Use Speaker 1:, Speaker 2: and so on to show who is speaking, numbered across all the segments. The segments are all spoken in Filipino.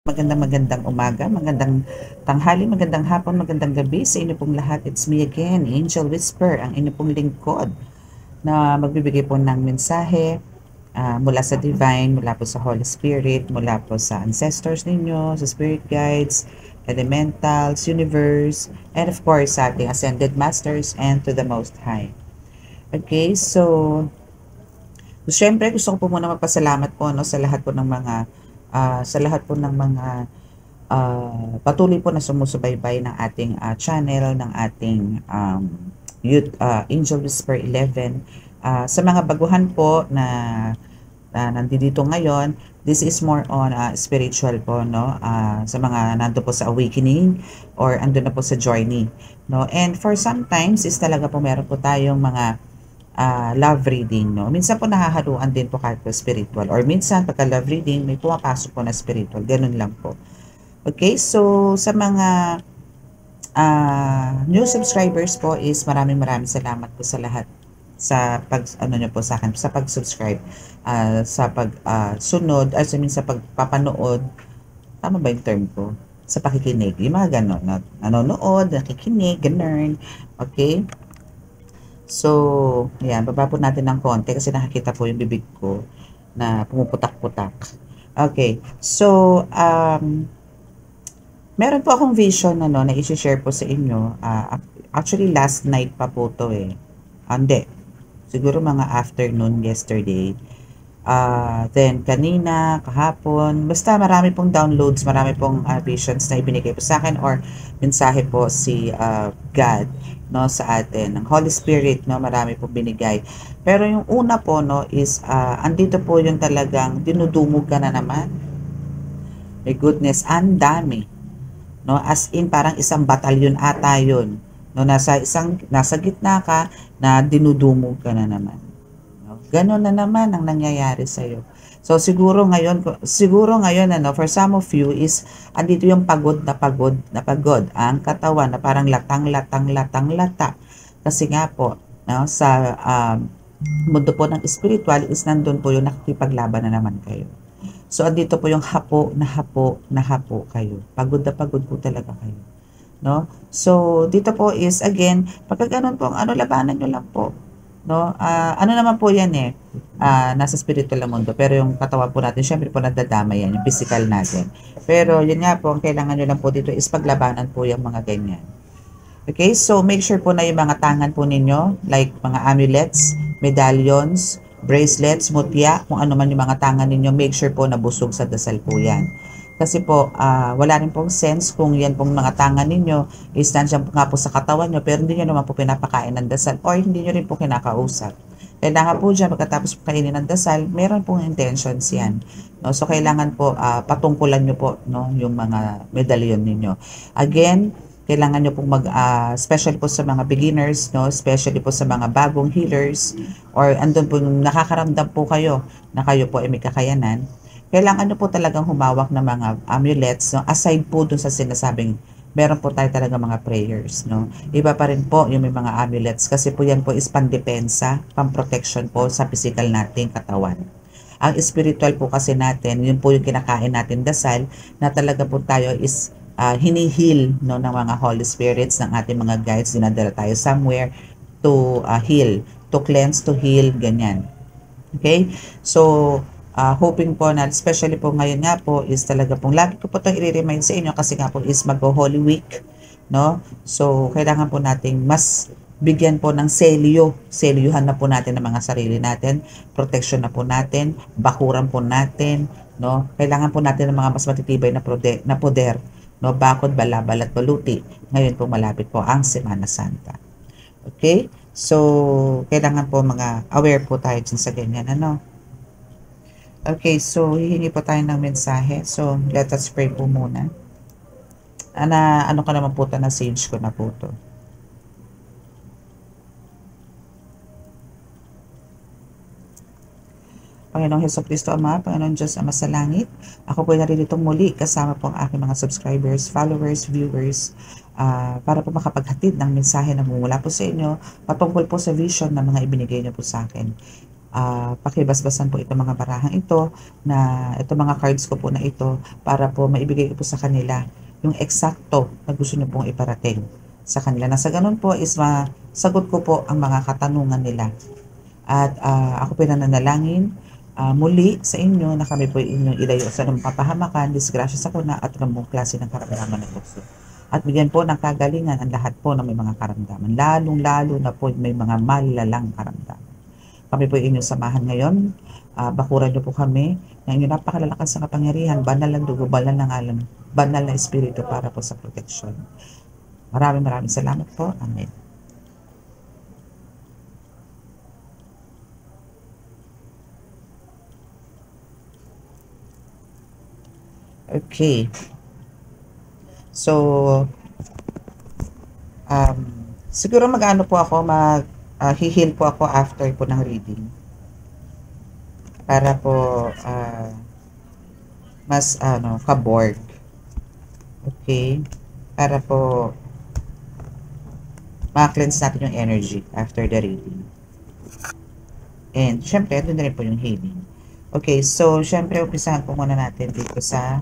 Speaker 1: Magandang umaga, magandang tanghali, magandang hapon, magandang gabi sa inyo pong lahat. It's me again, Angel Whisper, ang inyo pong lingkod na magbibigay po ng mensahe mula sa Divine, mula po sa Holy Spirit, mula po sa ancestors ninyo, sa Spirit Guides, Elementals, Universe, and of course sa ating Ascended Masters and to the Most High. Okay, so syempre gusto ko po muna magpasalamat po no, sa lahat po ng mga patuloy po na sumusubaybay ng ating channel, ng ating Angel Whisper 11. Sa mga baguhan po na nandito ngayon, this is more on spiritual po, no? Sa mga nando po sa awakening or ando na po sa journey, no? And for sometimes is talaga po meron po tayong mga love reading, no? Minsan po nahahaluan din po kahit po spiritual, or minsan pagka love reading may pumapasok po na spiritual, ganun lang po. Okay, so sa mga new subscribers po is maraming salamat po sa lahat sa nyo po sa akin, sa pag-subscribe, sa pag-sunod, sa pagpapanood, tama ba yung term ko? Sa pakikinig, yung mga ganon, nanonood, nakikinig, ganun, okay? So, ayan, baba po natin ng konti kasi nakakita po yung bibig ko na pumuputak-putak. Okay, so, meron po akong vision na i-share po sa inyo. Actually, last night pa po to eh. Hindi. Siguro mga afternoon yesterday. Then, kanina, kahapon, basta marami pong downloads, marami pong visions na ibinigay po sa akin or mensahe po si God, no, sa atin. Ng Holy Spirit, no, marami pong binigay. Pero yung una po, no, is andito po yung talagang dinudumog ka na naman. My goodness, ang dami. No, as in parang isang batalyon ata yun, no, nasa gitna ka na dinudumog ka na naman, no? Ganon na naman ang nangyayari sa iyo. So siguro ngayon for some of you is andito yung pagod ang katawan na parang lata kasi nga po, no, sa mundo po ng spiritual is nandun po yung nakikipaglaban na naman kayo. So, andito po yung hapo kayo. Pagod na pagod po talaga kayo. No? So, dito po is, again, pagka ganun po, labanan nyo lang po. No? Ano naman po yan eh, nasa spiritual na mundo. Pero yung katawan po natin, syempre po nagdadama yan, yung physical natin. Pero yun nga po, ang kailangan nyo lang po dito is paglabanan po yung mga ganyan. Okay, so make sure po na yung mga tangan po ninyo, like mga amulets, medallions, bracelets, mutya, kung ano man yung mga tangan ninyo, make sure po na busog sa dasal po yan. Kasi po, wala rin pong sense kung yan pong mga tangan ninyo is nandiyan po nga po sa katawan nyo, pero hindi nyo naman po pinapakain ng dasal or hindi nyo rin po kinakausap. Kailangan po dyan, pagkatapos po kainin ng dasal, meron pong intentions yan. No? So, kailangan po patungkulan nyo po, no, yung mga medallion ninyo. Again, kailangan nyo pong especially po sa mga beginners, no, especially po sa mga bagong healers, or andun po nakakaramdam po kayo na kayo po ay may kakayanan, kailangan nyo po talagang humawak ng mga amulets, no, aside po dun sa sinasabing, meron po tayo talaga mga prayers, no. Iba pa rin po yung may mga amulets, kasi po yan po is pandepensa, pang-protection po sa physical nating katawan. Ang spiritual po kasi natin, yun po yung kinakain natin dasal, na talaga po tayo is hinihil, no, ng mga Holy Spirits, ng ating mga guides, dinadala tayo somewhere to heal, to cleanse, to heal, ganyan. Okay? So, hoping po na, especially po ngayon nga po, is talaga pong, lagi ko po itong i-remind sa inyo kasi nga po is mag-Holy Week, no? So, kailangan po nating mas bigyan po ng selyuhan na po natin ng mga sarili natin, protection na po natin, bakuran po natin, no? Kailangan po natin ng mga mas matitibay na poder, no, bakod, balabal at baluti. Ngayon po malapit po ang Semana Santa. Okay? So, kailangan po mga aware po tayo dyan sa ganyan, ano? Okay, so hihingi po tayo ng mensahe. So, let us pray po muna. Ano ka naman po ito, na sage ko na po ito. Panginoong Hesukristo Ama, Panginoong Diyos Ama sa langit, ako po ay naririto muli kasama po ang aking mga subscribers, followers, viewers, para po makapaghatid ng mensahe na mumula po sa inyo patungkol po sa vision na mga ibinigay niyo po sa akin. pakibasbasan po itong mga barahang ito, na itong mga cards ko po na ito, para po maibigay ko po sa kanila yung eksakto na gusto niyo pong iparating sa kanila. Na sa ganun po is masagot ko po ang mga katanungan nila. At ako po nananalangin muli sa inyo na kami po inyong ilayo sa ng papahamakan, disgrasya sa kuna at anumang klase ng karamdaman ng tukso. At bigyan po ng kagalingan ang lahat po na may mga karamdaman, lalong-lalo na po may mga malalang karamdaman. Kami po inyong samahan ngayon. Bakuran niyo po kami ng inyong napakalalakas na kapangyarihan, banal ng dugo, banal ng alam, banal na espiritu para po sa proteksyon. Maraming salamat po. Amen. Okay. So, siguro mag-ano po ako, hihil po ako after po ng reading. Para po mas ka-board. Okay? Para po ma-cleanse natin yung energy after the reading. And syempre, doon na rin po yung healing. Okay, so syempre umpisahan po muna natin dito sa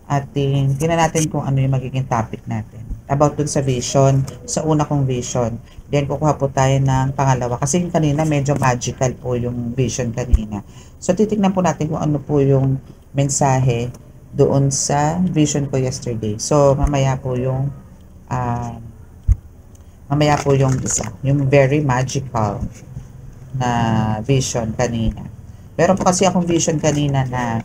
Speaker 1: ating, tingnan natin kung ano yung magiging topic natin. About dun sa vision, sa una kong vision. Then kukuha po tayo ng pangalawa. Kasi yung kanina medyo magical po yung vision kanina. So titignan po natin kung ano po yung mensahe doon sa vision ko yesterday. So mamaya po yung isa, yung very magical na vision kanina. Pero po kasi akong vision kanina na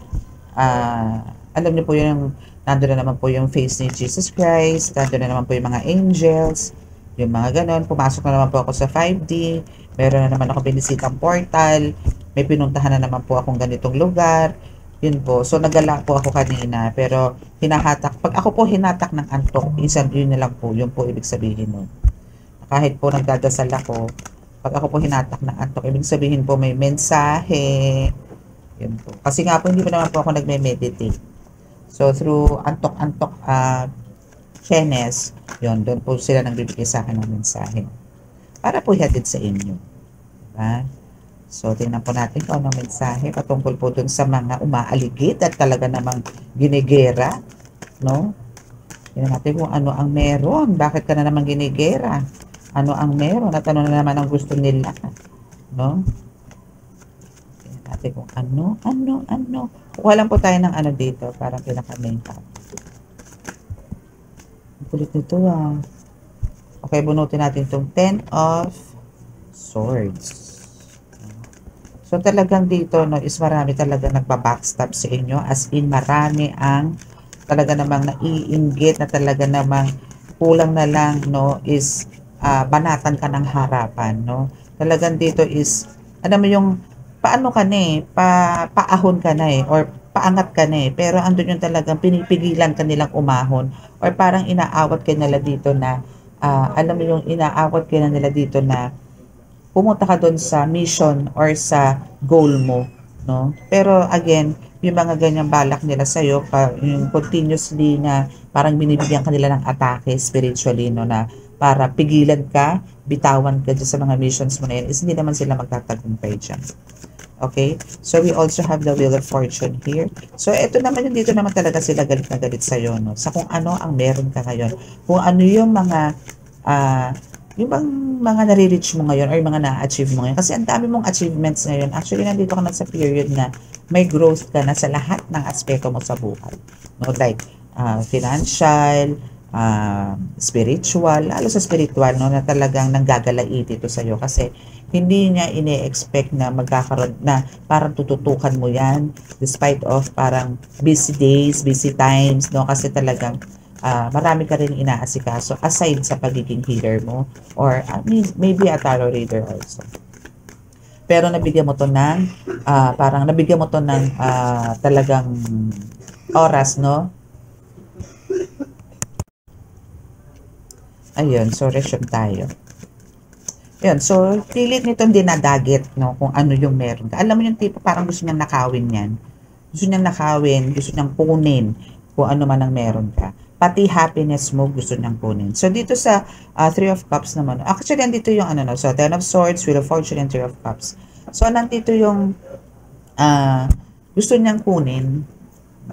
Speaker 1: alam niyo po yung nandun na naman po yung face ni Jesus Christ, nandun na naman po yung mga angels, yung mga ganon. Pumasok na naman po ako sa 5D, meron na naman ako binisitang portal, may pinuntahan na naman po akong ganitong lugar. Yun po. So nagala po ako kanina, pero hinahatak. Pag ako po hinatak ng antok, yun na lang po, yun po ibig sabihin nun. Kahit po nagdadasal ako, pag ako po hinatak ng antok, ibig sabihin po may mensahe. Yun po. Kasi nga po hindi po naman po ako nagme-meditate. So through antok-antok chenes, yun, doon po sila nagbibigay sa akin ng mensahe. Para po ihatid sa inyo. Diba? So tingnan po natin kung anong mensahe patungkol po doon sa mga umaaligid at talaga namang ginigera. No? Tingnan natin kung ano ang meron. Bakit ka na naman ginigera? Ano ang meron at ano na naman ang gusto nila. No? Tingnan natin kung ano. Kuha lang po tayo ng ano dito, parang pinaka-main topic. Ang kulit nito Okay, bunutin natin itong 10 of Swords. So talagang dito no, is marami talaga nagba-backstab sa inyo, as in marami ang talaga namang naiinggit, na talaga namang kulang na lang no, is banatan ka ng harapan, no. Talagang dito is ano mo yung paano ka na paahon ka na or paangat ka na pero andun yung talagang pinipigilan ka nilang umahon, or parang inaawat ka nila dito na alam mo yung inaawat ka nila dito na pumunta ka doon sa mission or sa goal mo, no? Pero again, yung mga ganyang balak nila sa'yo, yung continuously na parang binibigyan ka nila ng atake spiritually, no, na para pigilan ka, bitawan ka dyan sa mga missions mo na yan, is hindi naman sila magtatagumpay dyan. Okay? So, we also have the Wheel of Fortune here. So, ito naman yung dito naman talaga sila galit na galit sa'yo, no? Sa kung ano ang meron ka ngayon. Kung ano yung mga yung bang mga nare-reach mo ngayon or yung mga na-achieve mo ngayon. Kasi ang dami mong achievements ngayon. Actually, nandito ka na sa period na may growth ka na sa lahat ng aspeto mo sa buhay. No? Like, financial, spiritual, lalo sa spiritual, no, na talagang nanggagalait ito sa'yo. Kasi hindi niya ine-expect na magkakaroon na parang tututukan mo yan despite of parang busy days, busy times, no? Kasi talagang marami ka rin inaasikaso aside sa pagiging healer mo, or maybe a tarot reader also. Pero nabigyan mo to ng parang nabigyan mo to ng talagang oras, no? Ayun, so resume tayo. Ayun, so pilit nitong dinadagit, no, kung ano yung meron ka. Alam mo yung tipo parang gusto niyang nakawin yan. Gusto niyang nakawin, gusto niyang kunin kung ano man ang meron ka. Pati happiness mo gusto niyang kunin. So dito sa 3 of Cups naman, actually andito yung ano, no, so 10 of Swords, Wheel of Fortune, and 3 of Cups. So, nandito yung gusto niyang kunin,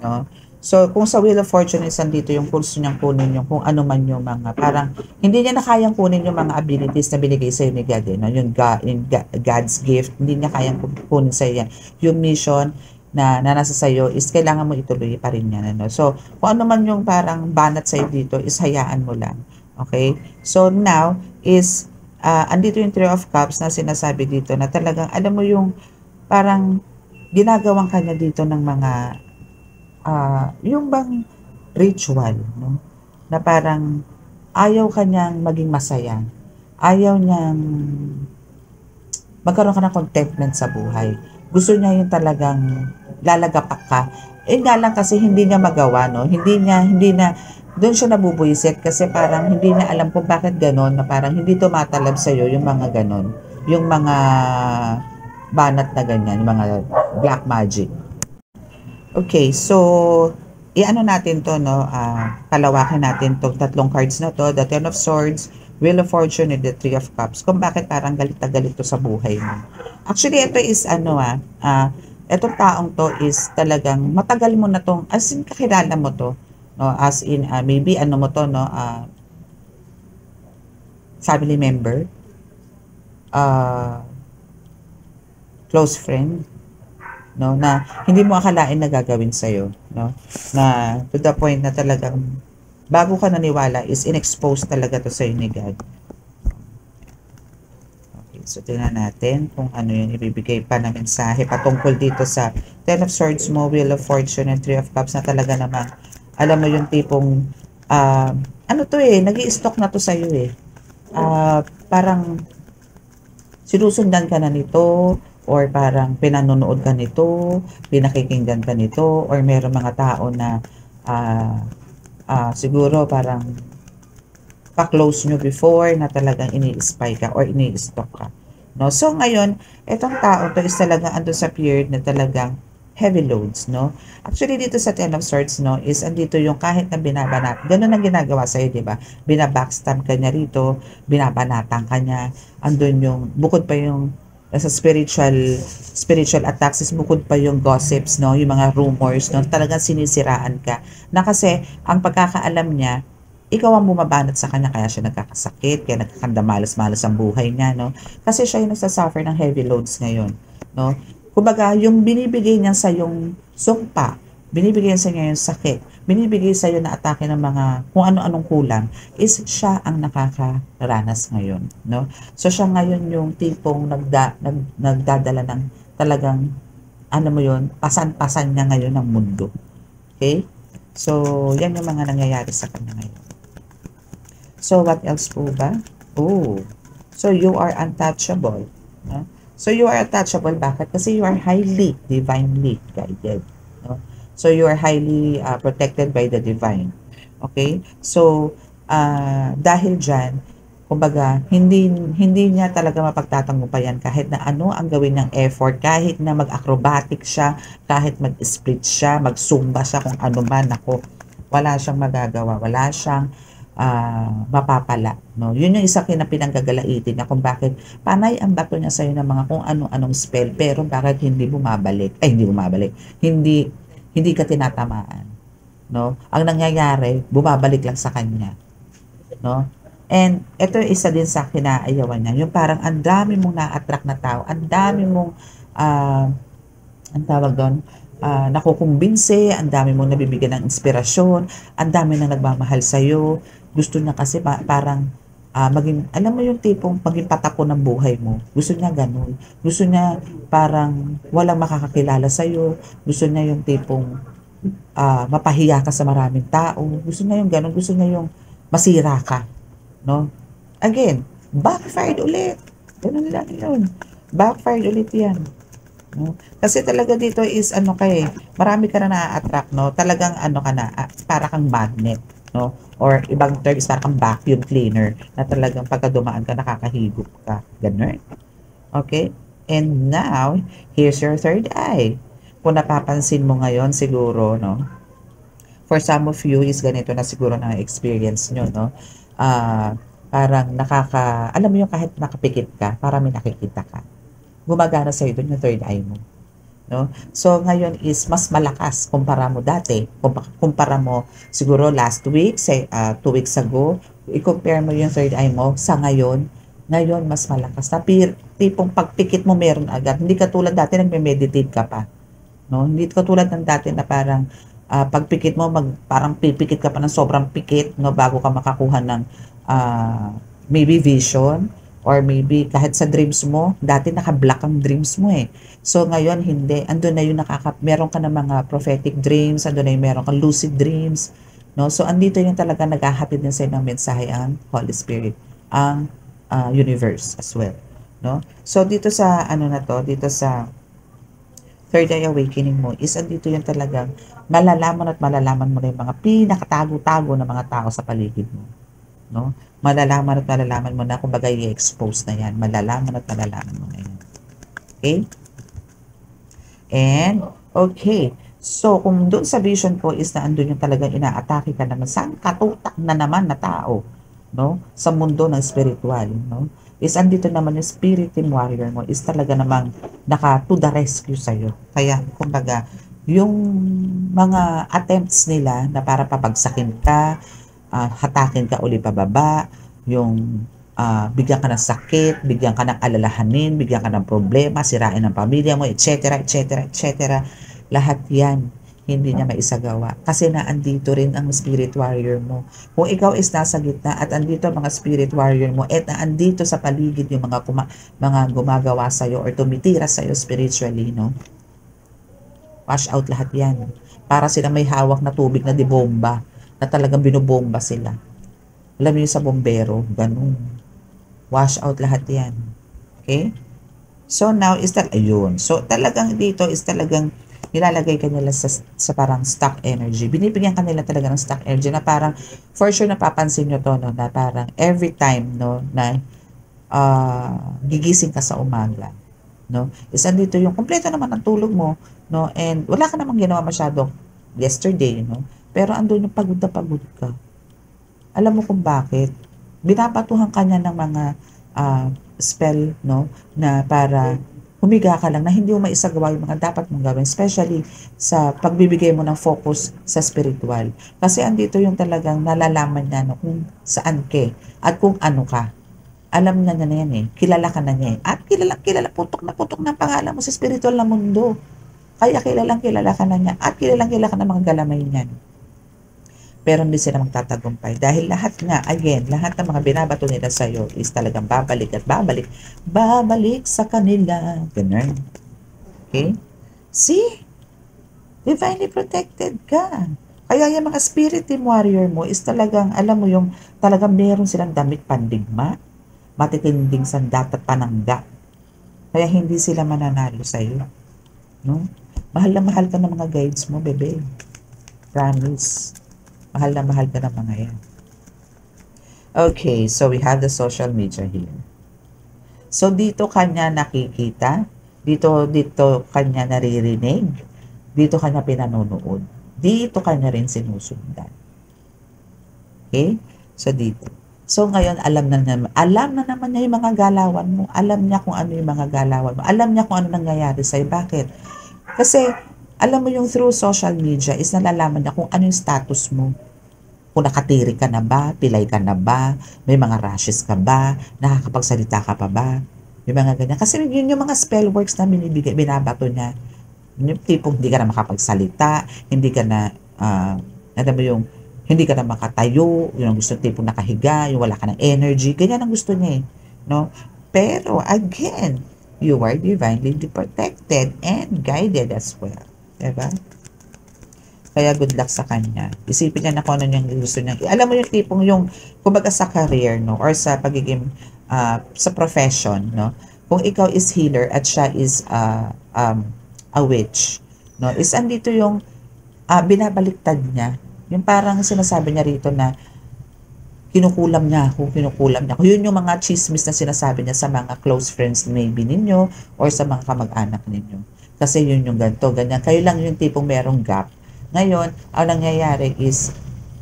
Speaker 1: no? So, kung sa Wheel of Fortune is nandito yung gusto niyang kunin yung kung ano man yung mga parang hindi niya na kayang kunin yung mga abilities na binigay sa'yo ni God, no? God's gift, hindi niya kayang kunin sa'yo yan. Yung mission na nasa sa'yo is kailangan mo ituloy pa rin yan, ano? So, kung ano man yung parang banat sa'yo dito is hayaan mo lang. Okay? So, now is andito yung Three of Cups na sinasabi dito na talagang alam mo yung parang ginagawang kanya dito ng mga yung bang ritual, no? Na parang ayaw kanyang maging masaya. Ayaw niyang magkaroon ka ng contentment sa buhay. Gusto niya yung talagang lalagapak ka. Eh nga lang kasi hindi niya magawa, no? Hindi na, doon siya nabubuisit kasi parang hindi niya alam kung bakit ganon, na parang hindi tumatalab sa'yo yung mga ganon. Yung mga banat na ganyan, yung mga black magic. Okay, so i-ano natin to, no? Palawakin natin tong tatlong cards na to, the Ten of Swords, Wheel of Fortune, and the Three of Cups. Kung bakit parang galit na galit to sa buhay mo. Actually, ito is ano etong taong to is talagang matagal mo na tong, as in kakilala mo to, no? As in maybe ano mo to, no? Family member, close friend, no, na hindi mo akalain na gagawin sa iyo, no, na to the point na talagang bago ka naniwala is inexpose talaga to sa ni God. Okay, so tingnan natin kung ano yung ibibigay pa na mensahe patungkol dito sa Ten of Swords mo, Wheel of Fortune, and Three of Cups na talaga namang alam mo yung tipong ano to nag-i-stock na to sa iyo parang sinusundan ka na nito, or parang pinanonood ka nito, pinakikinggan ka nito, or meron mga tao na siguro parang pa-close nyo before na talagang ini-spy ka or ini-stalk ka. No? So ngayon, itong tao to is talagang ando sa period na talagang heavy loads, no? Actually, dito sa Ten of Swords, no, is andito yung kahit na binabanat, ganun ang ginagawa sa'yo, di ba? Binabackstab ka niya rito, binabanatan ka niya, andun yung, bukod pa yung sa spiritual attacks is bukod pa yung gossips, no, yung mga rumors, no, talagang sinisiraan ka. Na kasi, ang pagkakaalam niya, ikaw ang bumabanat sa kanya, kaya siya nagkakasakit, kaya nagkakandamalas-malas ang buhay niya, no? Kasi siya yung nagsasuffer ng heavy loads ngayon, no? Kumbaga, yung binibigay niya sa yung sumpa, binibigay sa niya yung sakit, binibigay sa iyo na atake ng mga kung ano-anong kulang, is siya ang nakakaranas ngayon, no? So, siya ngayon yung tipong nagdadala ng talagang, ano mo yun, pasan-pasan niya ngayon ng mundo. Okay? So, yan yung mga nangyayari sa kanya ngayon. So, what else po ba? Oh, so you are untouchable, no? So, you are untouchable. Bakit? Kasi you are highly, divinely guided. No? So, you are highly protected by the divine. Okay? So, dahil dyan, kumbaga, hindi niya talaga mapagtatangupayan kahit na ano ang gawin ng effort, kahit na mag-acrobatic siya, kahit mag-split siya, mag-zumba siya, kung ano man, ako, wala siyang magagawa, wala siyang mapapala, no? Yun yung isa pinanggagalaiti niya kung bakit panay ang bato niya sa'yo ng mga kung ano-anong spell, pero bakit hindi bumabalik, hindi ka tinatamaan, no? Ang nangyayari, bumabalik lang sa kanya, no? And ito isa din sa kinaayawan niya, yung parang ang dami mong na-attract na tao, ang dami mong ang tawag doon, nakukumbinse, ang dami mong nabibigyan ng inspirasyon, ang dami na nagmamahal sa'yo. Gusto niya kasi parang maging, alam mo yung tipong maging patako ng buhay mo. Gusto niya ganun. Gusto niya parang walang makakakilala sa'yo. Gusto niya yung tipong mapahiya ka sa maraming tao. Gusto niya yung ganun. Gusto niya yung masira ka. No? Again, backfired ulit. Ganun lang yun. Backfired ulit yan. No? Kasi talaga dito is marami ka na na-attract, no? Talagang ka na, para kang magnet, no? Or ibang term is parang kang vacuum cleaner na talagang pagka dumaan ka, nakakahigop ka. Ganun. Okay? And now, here's your third eye. Kung napapansin mo ngayon siguro, no? For some of you is ganito na siguro na experience nyo, no? Parang alam mo yung kahit nakapikit ka, para may nakikita ka. gumagana sa'yo doon yung third eye mo. No? So, ngayon is mas malakas kumpara mo dati. Kumpara mo siguro last week, say 2 weeks ago, i-compare mo yung third eye mo sa ngayon. Ngayon, mas malakas. Tipong pagpikit mo meron agad. Hindi katulad dati nagme-meditate ka pa. No? Hindi katulad ng dati na parang pagpikit mo, parang pipikit ka pa ng sobrang pikit no, bago ka makakuha ng maybe vision or maybe kahit sa dreams mo, dati naka-block ang dreams mo eh. So ngayon hindi, andun na yung meron ka ng mga prophetic dreams, andun na yung meron kang lucid dreams, no? So andito yung talaga naghahatid din sa'yo ng mensahe ang Holy Spirit, ang universe as well, no? So dito sa ano na to, dito sa third eye awakening mo is andito yung talagang malalaman mo na yung mga pinakatago-tago na mga tao sa paligid mo, no? Malalaman mo na kumbaga i-expose na yan. Malalaman mo na yan. Okay? And, okay. So, kung doon sa vision ko is na andun yung talagang inaatake ka naman sa katutak na naman na tao, no? Sa mundo ng spiritual, no? Is andito naman yung spirit team warrior mo is talaga namang to the rescue sa'yo. Kaya, kumbaga, yung mga attempts nila na para papagsakin ka, hatakin ka uli pababa, yung bigyan ka ng sakit, bigyan ka ng alalahanin, bigyan ka ng problema, sirain ang pamilya mo, etc., etc., etc. Lahat yan, hindi niya maisagawa. Kasi naandito rin ang spirit warrior mo. Kung ikaw is nasa gitna at andito ang mga spirit warrior mo, at naandito sa paligid yung mga gumagawa sa'yo or tumitira sa'yo spiritually, no? Wash out lahat yan. Para sila may hawak na tubig na dibomba, na talagang binubomba sila. Alam niyo sa bombero, ganun. Wash out lahat yan. Okay? So now is that, ayun. So talagang dito is talagang nilalagay ka nila sa parang stock energy. Binibigyan ka nila talaga ng stock energy na parang, for sure napapansin nyo to, no, na parang every time, no, na gigising ka sa umaga, no, is andito yung kompleto naman ang tulog mo, no, and wala ka namang ginawa masyado yesterday, no, pero andun yung pagod na pagod ka. Alam mo kung bakit? Binabatuhan ka niya ng mga spell, no, na para humiga ka lang na hindi mo maisagawa yung mga dapat mong gawin, especially sa pagbibigay mo ng focus sa spiritual. Kasi andito yung talagang nalalaman niya, no, kung saan ka at kung ano ka. Alam na niya na yan eh. Kilala ka na niya eh. At kilala, putok na pangalan mo sa spiritual na mundo. Kaya kilala ka na niya at kilala ka ng mga galamay niyan. Pero hindi sila magtatagumpay. Dahil lahat ng mga binabato nila sa'yo is talagang babalik at babalik. Babalik sa kanila. Ganun. Okay? See? Divinely protected ka. Kaya yung mga spirit team warrior mo is talagang, alam mo yung, talagang meron silang damit pandigma, matitinding sandat at panangga. Kaya hindi sila mananalo sa'yo. No? Mahal na mahal ka ng mga guides mo, bebe. Promise. Mahal na mahal ka ng mga yan. Okay, so we have the social media here. So dito kanya nakikita, dito kanya naririnig, dito kanya pinanonood, dito kanya rin sinusundan. Okay? So dito. So ngayon alam na naman niya yung mga galawan mo. Alam niya kung ano yung mga galawan mo. Alam niya kung ano nangyayari sa'yo. Bakit? Kasi alam mo yung through social media is nalalaman niya kung ano yung status mo. Kung nakatiri ka na ba, pilay ka na ba, may mga rashes ka ba, nakakapagsalita ka pa ba, yung mga ganyan. Kasi yun yung mga spell works na binabato niya. Yung tipong hindi ka na makapagsalita, hindi ka na, hindi ka na makatayo, yung gusto tipong nakahiga, yung wala ka ng energy, ganyan ang gusto niya eh. No? Pero again, you are divinely protected and guided as well. Diba? Kaya good luck sa kanya. Isipin niya na kung ano yung gusto niya. Alam mo yung tipong yung, kumbaga sa career, no? Or sa pagiging, sa profession, no? Kung ikaw is healer at siya is a witch, no? Is andito yung binabaliktad niya. Yung parang sinasabi niya rito na kinukulam niya ako. Yun yung mga chismis na sinasabi niya sa mga close friends maybe ninyo or sa mga kamag-anak ninyo. Kasi yun yung ganito, ganyan. Kayo lang yung tipong merong gap. Ngayon, ang nangyayari is,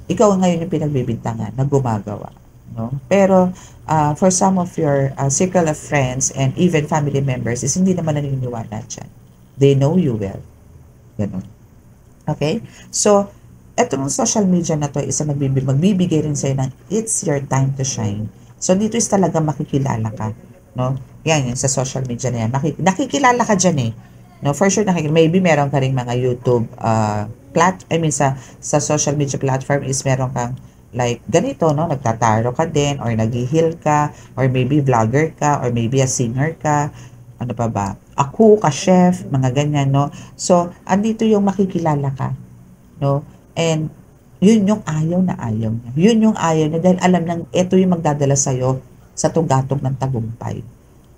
Speaker 1: ikaw ngayon yung pinagbibintangan na gumagawa. no? Pero for some of your circle of friends and even family members is hindi naman naniniwala dyan. They know you well. Ganun. Okay? So, etong social media na to isa magbibigay rin sa'yo ng it's your time to shine. So, dito is talaga makikilala ka. No? Yan, yung sa social media na yan. Nakikilala ka dyan eh. No, for sure, maybe meron ka rin mga YouTube sa social media platform is meron kang like ganito, no? Nagtataro ka din or nag-heal ka or maybe vlogger ka or maybe a singer ka. Ano pa ba? Ako, ka-chef, mga ganyan, no? So, andito yung makikilala ka, no? And yun yung ayaw na ayaw niya. Yun yung ayaw niya dahil alam niyang ito yung magdadala sa'yo sa tugatog ng tagumpay.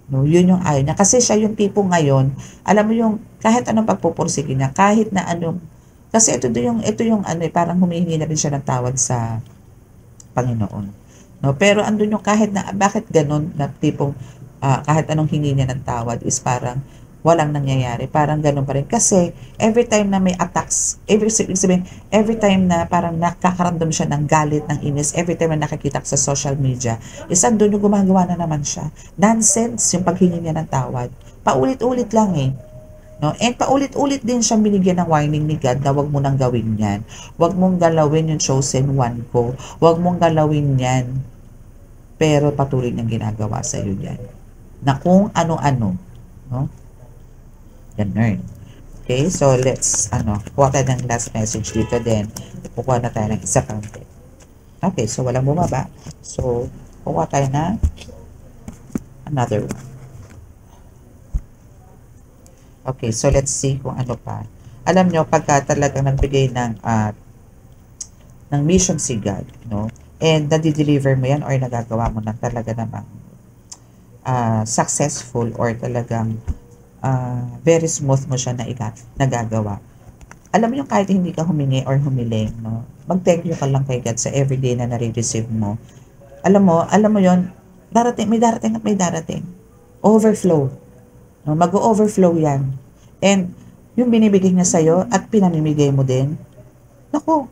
Speaker 1: No, yun yung ayaw niya. Kasi siya yung tipo ngayon, alam mo yung kahit anong pagpupursige niya, kahit na anong, kasi ito yung ano, parang humihingi na rin siya ng tawad sa Panginoon. No, pero andun yung kahit na, bakit ganun na tipong kahit anong hingi niya ng tawad is parang walang nangyayari. Parang ganun pa rin. Kasi every time na may attacks, every time na parang nakakaramdam siya ng galit, ng inis, every time na nakikita sa social media, is andun yung gumagawa na naman siya. Nonsense yung paghingi niya ng tawad. Paulit-ulit lang eh. No? And paulit-ulit din siya binigyan ng warning ni God na wag mo nang gawin yan. Wag mong galawin yung chosen one ko. Wag mong galawin yan. Pero patuloy niyang ginagawa sa iyo yan. Na kung ano-ano. No? Ganun. Okay, so let's, kuha tayo ng last message dito din. Kukuha na tayo ng isa pang. Okay, so walang bumaba. So, kuha tayo na another one. Okay, so let's see kung ano pa. Alam nyo, pagka talagang nagbigay ng mission si God, no? And nadi-deliver mo yan or nagagawa mo na talaga namang successful or talagang very smooth mo siya nagagawa. Alam mo yung kahit hindi ka humingi or humiling, no? Mag-thank you ka lang kay God sa everyday na nare-receive mo. Alam mo yon, may darating. Overflow. No? Mag-overflow yan. And yung binibigay niya sa'yo at pinamimigay mo din, naku,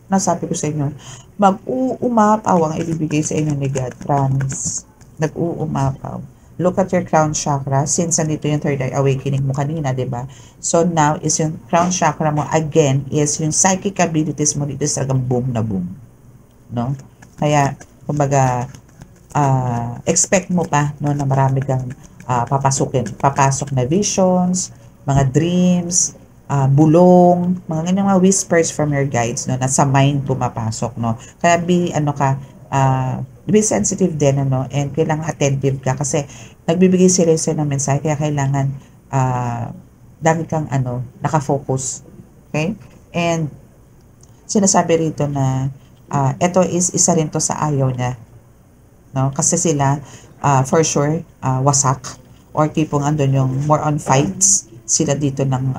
Speaker 1: nasabi ko sa inyo, mag-uumapaw ang ibibigay sa inyo ni God. Promise. Nag-uumapaw. Look at your crown chakra. Since nandito yung third eye awakening mo kanina, diba? So now is yung crown chakra mo again is yung psychic abilities mo dito is talagang boom na boom. No? Kaya, kumbaga, expect mo pa no, na marami kang papasok na visions, mga dreams, bulong, mga ganyan mga whispers from your guides no, na sa mind pumapasok. No? Kaya be sensitive din and kailangan attentive ka kasi nagbibigay sila ng mensahe kaya kailangan lagi kang nakafocus. Okay? And sinasabi rito na ito is isa rin to sa ayaw niya. No? Kasi sila for sure wasak or tipong andun yung more on fights sila dito ng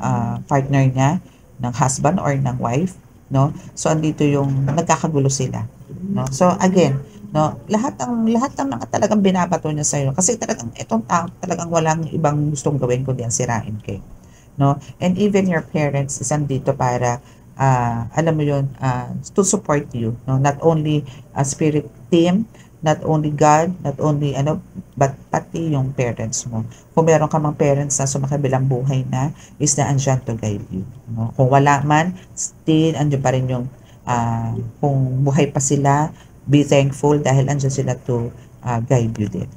Speaker 1: partner niya, ng husband or ng wife. No? So andito yung nagkakagulo sila. No? So again, no, lahat ng mga talagang binabato niya sa iyo kasi talagang itong tao talagang walang ibang gustong gawin kundi ang sirain kayo. No? And even your parents is andito para alam mo yun, to support you, no? Not only a spirit team, not only God, not only but pati yung parents mo. Kung meron ka mang parents na sumakabilang buhay na, is na andyan to guide you. No? Kung wala man, still andyan pa rin yung kung buhay pa sila, be thankful dahil andyan sila to guide you din.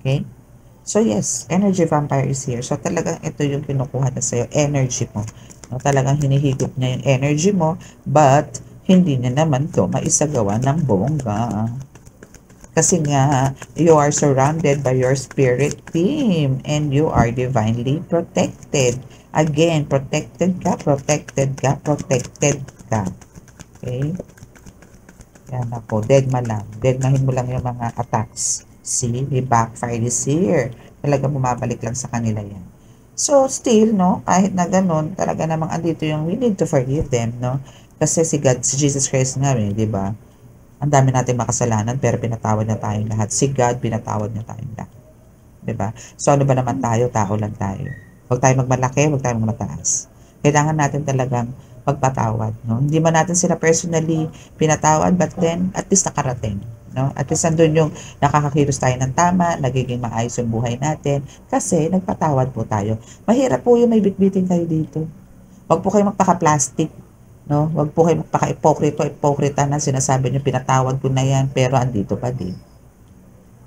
Speaker 1: Okay? So yes, energy vampire is here. So talagang ito yung kinukuha na sa'yo, energy mo. No? Talagang hinihigop niya yung energy mo, but hindi niya naman to maisagawa ng bongga. Kasi nga, you are surrounded by your spirit team and you are divinely protected. Again, protected ka. Okay? Yan ako, deadma lang. Deadmahin mo lang yung mga attacks. See, the backfire is here. Talaga bumabalik lang sa kanila yan. So, still, no, kahit na ganun, talaga namang andito yung we need to forgive them, no? Kasi si God, si Jesus Christ nga, di ba? Ang dami natin makasalanan, pero pinatawad na tayong lahat. Si God, pinatawad na tayong lahat. Di ba? So, ano ba naman tayo? Tao lang tayo. Huwag tayo magmalaki, huwag tayo magmataas. Kailangan natin talagang magpatawad, no? Hindi man natin sila personally pinatawad, but then, at least nakarating. no? At least andun yung nakakakilos tayo ng tama, nagiging maayos yung buhay natin kasi nagpatawad po tayo. Mahirap po yung may bitbitin kayo dito. Huwag po kayo magpaka-plastic, no? Huwag po kayo magpaka-ipokrito na sinasabi niyo pinatawad ko na yan pero andito pa din,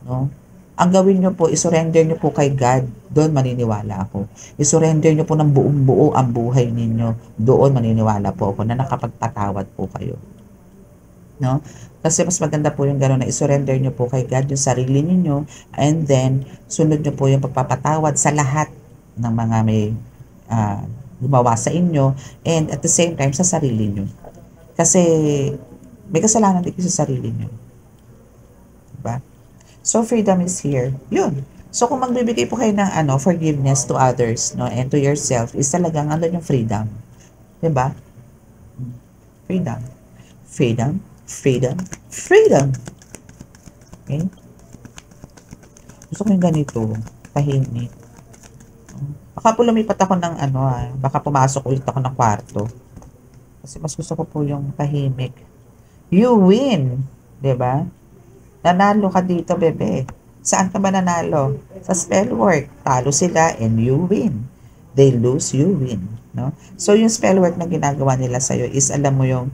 Speaker 1: no? Ang gawin niyo po, isurrender niyo po kay God. Doon maniniwala ako. Isurrender niyo po ng buong buo ang buhay ninyo. Doon maniniwala po ako na nakapagpatawad po kayo, no? Kasi mas maganda po yung gano'n na isurrender niyo po kay God yung sarili niyo and then sunod niyo po yung pagpapatawad sa lahat ng mga may ah, gumawa sa inyo and at the same time sa sarili niyo. Kasi may kasalanan din kayo sa sarili niyo, diba? So freedom is here. Yun. So kung magbibigay po kayo ng forgiveness to others, no, and to yourself is talagang andun yung freedom. 'Di ba? Freedom. Freedom. Freedom. Freedom. Okay? Gusto ko yung ganito. Tahimik. Baka po lumipat ako ng baka pumasok ulit ako ng kwarto. Kasi mas gusto ko po yung tahimik. You win. 'Di ba? Nanalo ka dito, bebe. Saan ka ba nanalo? Sa spell work. Talo sila and you win. They lose, you win. No? So, yung spell work na ginagawa nila sa'yo is, alam mo yung,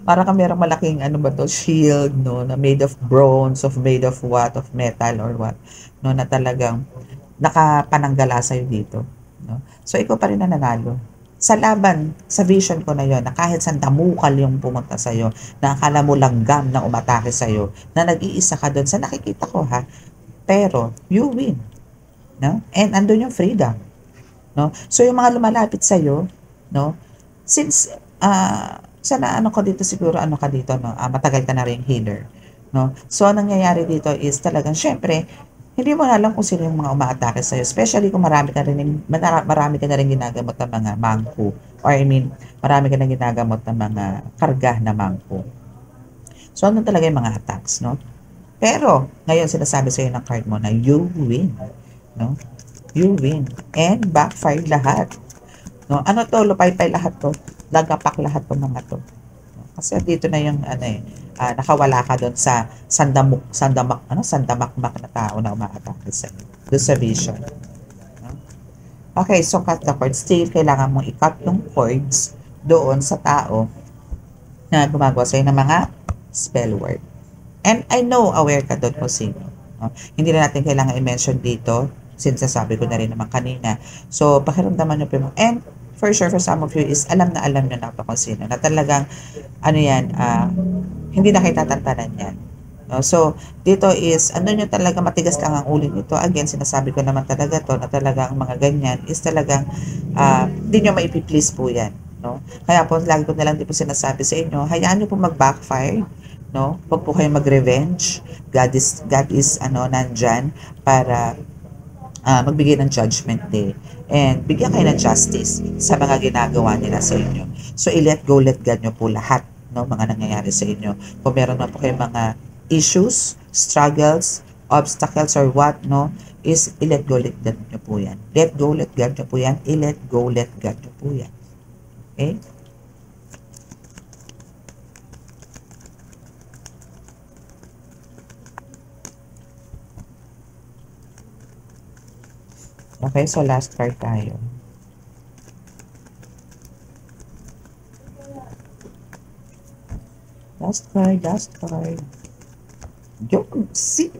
Speaker 1: para ka merong malaking, shield, no? Na made of bronze, made of what? Of metal or what? No? Na talagang nakapananggala sa'yo dito. No? So, ikaw pa rin na nanalo. Sa laban, sa vision ko na yon na kahit saan damukal yung pumunta sa'yo, na akala mo langgam na umatake sa'yo, na nag-iisa ka doon, sa nakikita ko ha, pero you win. No? And andun yung freedom. No? So yung mga lumalapit sa'yo, no? Since, sana ko dito siguro, ka dito, no? Matagal ka na rin healer. No? So ang nangyayari dito is talagang, syempre, hindi mo alam kung sino yung mga umaatake sa'yo. Especially kung marami ka na rin ginagamot ng mga mangko. Or marami ka na ginagamot ng mga karga na mangko. So, ano talaga yung mga attacks, no? Pero, ngayon sinasabi sa'yo ng card mo na you win. No? You win. And backfire lahat. No? Ano to? Lupay-pay lahat to. Lagapak lahat to mga to. Kasi dito na yung nakawala ka doon sa sandamakmak na tao na umaatake sa iyo. Doon sa vision. No? Okay, so cut the cord. Still, kailangan mong i-cut yung cords doon sa tao na gumagawa sa'yo ng mga spell word. And I know aware ka doon kung sino. No? Hindi na natin kailangan i-mention dito since sabi ko na rin naman kanina. So, pakiramdaman nyo po. And for sure, for some of you is alam nyo na kung sino. Na talagang, hindi na kayo tatantanan yan. No? So, dito is, nyo talaga matigas lang ang ulo nito. Again, sinasabi ko naman talaga to na talagang mga ganyan is talagang, hindi nyo maipiplease po yan. No? Kaya po, lagi ko na lang din po sinasabi sa inyo, hayaan nyo po mag-backfire. No? Huwag po kayo mag-revenge. God is nandyan para magbigay ng judgment day. And bigyan kayo ng justice sa mga ginagawa nila sa inyo. So, i-let go, let God nyo po lahat, no, mga nangyayari sa inyo. Kung meron na po kayo mga issues, struggles, obstacles, or what, no, is i-let go, let God nyo po yan. Let go, let God nyo po yan. I-let go, let God nyo po yan. Okay? Okay, so last card tayo. Last card.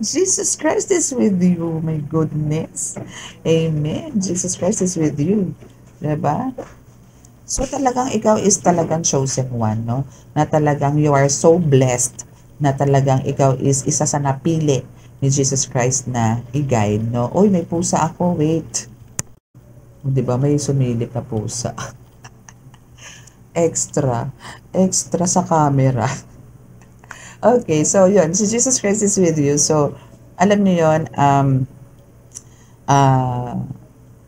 Speaker 1: Jesus Christ is with you. My goodness. Amen. Jesus Christ is with you. Diba? So talagang ikaw is talagang chosen one, no? Na talagang you are so blessed na talagang ikaw is isa sa napili ni Jesus Christ na i-guide, no? Uy, may pusa ako, wait. Di ba, may sumilip na pusa. Extra sa camera. Okay, so yun, si Jesus Christ is with you. So, alam niyo yun,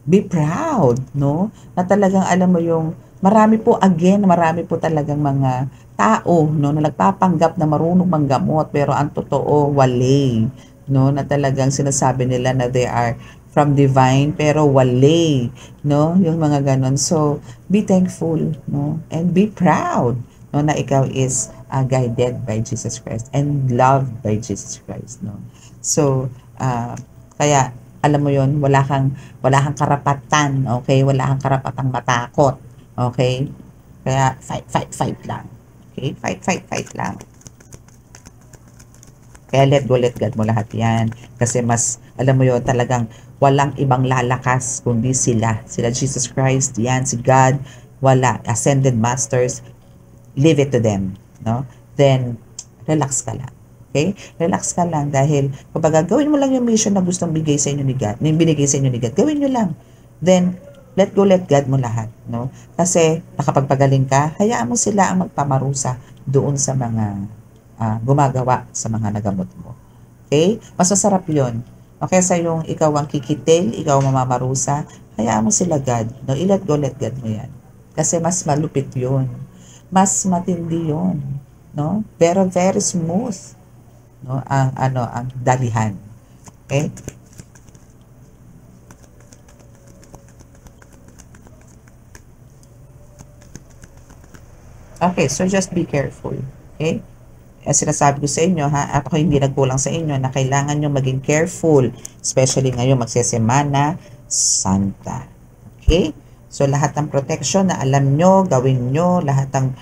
Speaker 1: be proud, no? Na talagang alam mo yung, marami po talagang mga tao, no, na nagpapanggap na marunong manggamot, pero ang totoo, wale. No, na talagang sinasabi nila na they are from divine pero wale, no, yung mga ganon. So be thankful, no, and be proud, no, na ikaw is guided by Jesus Christ and loved by Jesus Christ, no? So, kaya alam mo yon, wala kang karapatan, okay? Wala kang karapatang matakot, okay? Kaya fight lang. Okay? Fight lang. Kaya let God mo lahat yan. Kasi mas, alam mo yon, talagang walang ibang lalakas kundi sila. Sila Jesus Christ, yan, si God, wala. Ascended Masters, leave it to them. No? Then, relax ka lang. Okay? Relax ka lang dahil, kumbaga, gawin mo lang yung mission na gustong bigay sa inyo ni God, yung binigay sa inyo ni God. Gawin nyo lang. Then, let God mo lahat. No? Kasi, nakapagpagaling ka, hayaan mo sila ang magpamarusa doon sa mga gumagawa sa mga nagamot mo. Okay? Mas masarap yun. Okay, sa yung ikaw ang kikitil, ikaw ang mamamarusa, hayaan mo sila God. No? Let God mo yan. Kasi mas malupit yun. Mas matindi yun. No? Pero very smooth. No? Ang dalihan. Okay? Okay, so just be careful. Okay? Sinasabi ko sa inyo ha, at ako hindi nagkulang sa inyo na kailangan nyo maging careful, especially ngayon magsesemana Santa. Okay? So lahat ng protection na alam nyo, gawin nyo, lahat ng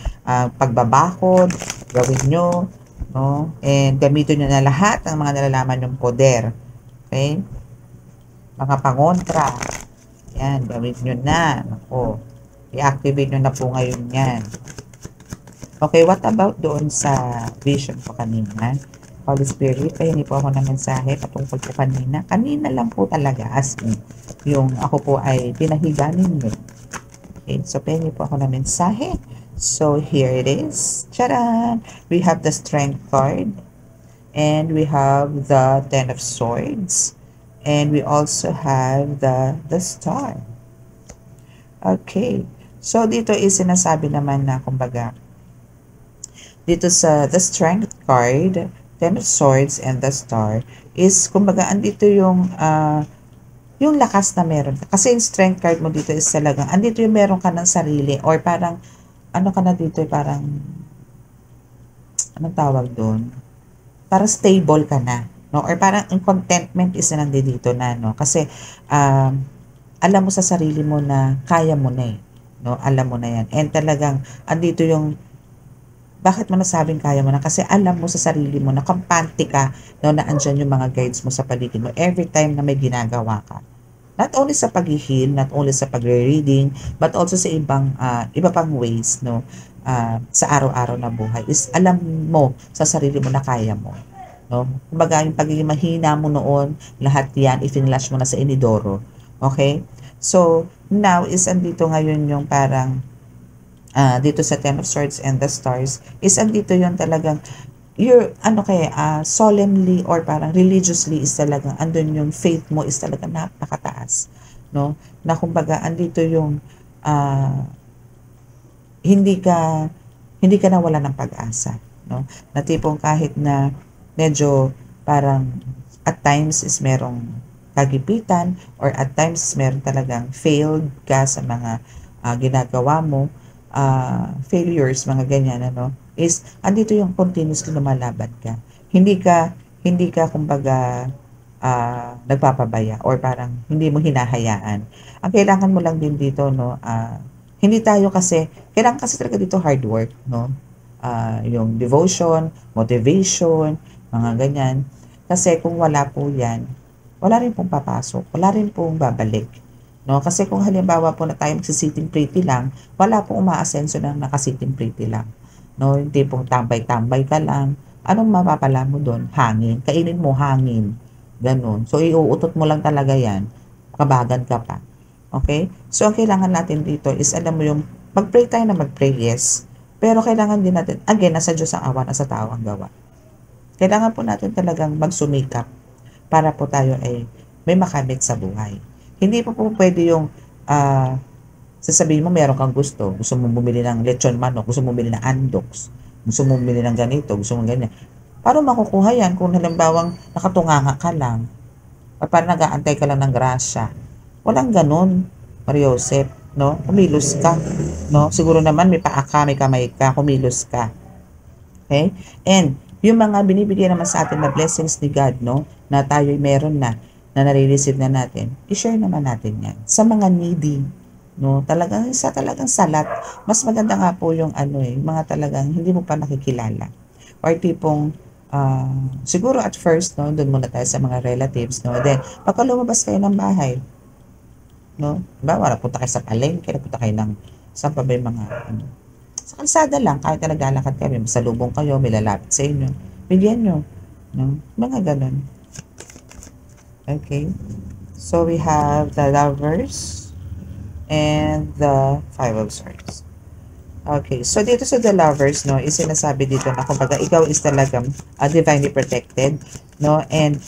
Speaker 1: pagbabakod, gawin nyo, no? And gamitin nyo na lahat ng mga nalalaman yung poder. Okay? Mga pangontra. Yan, gawin nyo na. Ako, i-activate nyo na po ngayon yan. Okay, what about doon sa vision ko kanina? Holy Spirit, pahingi po ako ng mensahe patungkol po kanina. Kanina lang po talaga, as in, yung ako po ay pinahiga ninyo. Okay, so pahingi po ako ng mensahe. So here it is. Charan! We have the Strength card. And we have the Ten of Swords. And we also have the Star. Okay. So dito is sinasabi naman na, kumbaga, dito sa the Strength card, Ten of Swords and the Star, is, kumbaga, andito yung lakas na meron. Kasi yung Strength card mo dito is talagang, andito yung meron ka ng sarili, or parang, ano ka na dito, parang, anong tawag doon? Parang stable ka na, no? Or parang yung contentment is na nandito na, no? Kasi, alam mo sa sarili mo na kaya mo na eh, no? Alam mo na yan. And talagang, andito yung, bakit mo nasabing kaya mo na? Kasi alam mo sa sarili mo na kampante ka, no, na andyan yung mga guides mo sa paligid mo every time na may ginagawa ka. Not only sa pag-heal, not only sa pag-reading, but also sa iba pang ways, no, sa araw-araw na buhay, is alam mo sa sarili mo na kaya mo. No? Kumbaga, yung pagiging mahina mo noon, lahat yan, i-flash mo na sa inidoro. Okay? So, now is andito ngayon yung parang, dito sa Ten of Swords and the Stars, is andito yun talagang, you're, solemnly or parang religiously is talagang, andun yung faith mo is talagang napakataas. No? Na kumbaga, andito yung, hindi ka nawala ng pag-asa. No? Na tipong kahit na medyo parang at times is merong kagipitan or at times is meron talagang failed ka sa mga ginagawa mo, failures, mga ganyan, ano, is andito yung continuously lumalaban ka. Hindi ka kumbaga nagpapabaya or parang hindi mo hinahayaan. Ang kailangan mo lang din dito, no, hindi tayo kasi, kailangan kasi talaga dito hard work, no, yung devotion, motivation, mga ganyan. Kasi kung wala po yan, wala rin pong papasok, wala rin pong babalik. No? Kasi kung halimbawa po na tayo magsisitting pretty lang, wala pong umaasenso ng nakasitting pretty lang. No? Yung tipong tambay-tambay ka lang, anong mapapala mo doon? Hangin. Kainin mo hangin. Ganun. So, iuutot mo lang talaga yan. Kabagan ka pa. Okay? So, ang kailangan natin dito is, alam mo yung, mag-pray tayo na mag-pray, yes. Pero kailangan din natin, again, nasa Diyos ang awa, nasa tao ang gawa. Kailangan po natin talagang magsumikap para po tayo ay may makamit sa buhay. Hindi po pwede yung sasabihin mo meron kang gusto mo bumili ng lechon manok, gusto mo bumili ng andoks, gusto mo bumili ng ganito, gusto mo ganyan. Paano makukuha yan kung halimbawang nakatunganga ka lang o parang nag-aantay ka lang ng grasya? Walang ganun, Maria Joseph, no? Kumilos ka, no? Siguro naman may paa ka, may kamay ka, kumilos ka. Okay? And yung mga binibigay naman sa atin na blessings ni God, no, na tayo meron na nare-receive na natin, i-share naman natin yan sa mga needy, no, talagang salat. Mas maganda nga po yung mga talagang hindi mo pa nakikilala, or tipong siguro at first, no, doon muna tayo sa mga relatives, no, then pagka lumabas kayo ng bahay, no, bawa napunta kayo sa palengke, napunta kayo ng saan pa ba yung mga sa kalsada lang, kahit na naglalakad kayo, may masalubong kayo, may lalapit sa inyo, bigyan nyo, no, mga ganun. Okay, so we have the Lovers and the Five of Swords. Okay, so dito sa The Lovers, no, is sinasabi dito na kumbaga ikaw is talagang divinely protected, no, and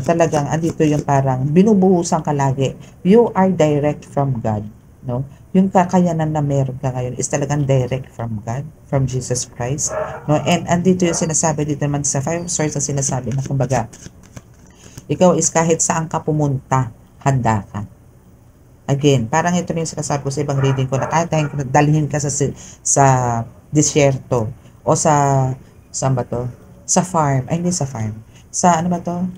Speaker 1: talagang andito yung parang binubuhusan ka lagi. You are direct from God, no. Yung kakayanan na meron ka ngayon is talagang direct from God, from Jesus Christ, no, and andito yung sinasabi dito naman sa Five of Swords na sinasabi na kumbaga ikaw is kahit saan ka pumunta, handa ka. Again, parang ito yung sinasabi ko sa ibang reading ko na kahit dalhin ka sa disyerto o saan ba to? Sa farm, ay hindi sa farm. Sa ano ba to?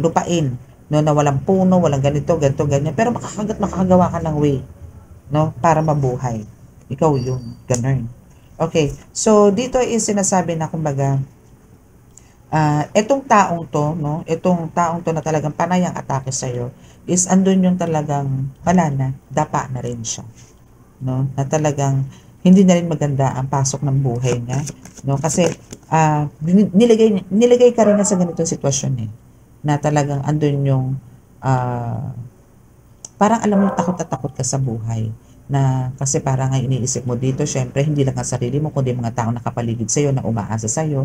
Speaker 1: Lupain, no, na walang puno, walang ganito, ganyan. Pero makakagawa ka ng way, no, para mabuhay. Ikaw yun, ganun. Okay, so dito is sinasabi na kumbaga, etong taong to, no, etong taong to na talagang panay ang atake sa'yo, is andun yung talagang wala na, dapa na rin siya, no, na talagang hindi na rin maganda ang pasok ng buhay niya, no, kasi nilagay ka rin na sa ganitong sitwasyon na talagang andun yung parang alam mo takot na takot ka sa buhay, na kasi parang nga iniisip mo dito, syempre hindi lang ang sarili mo kundi mga tao nakapaligid sa'yo na umaasa sa'yo,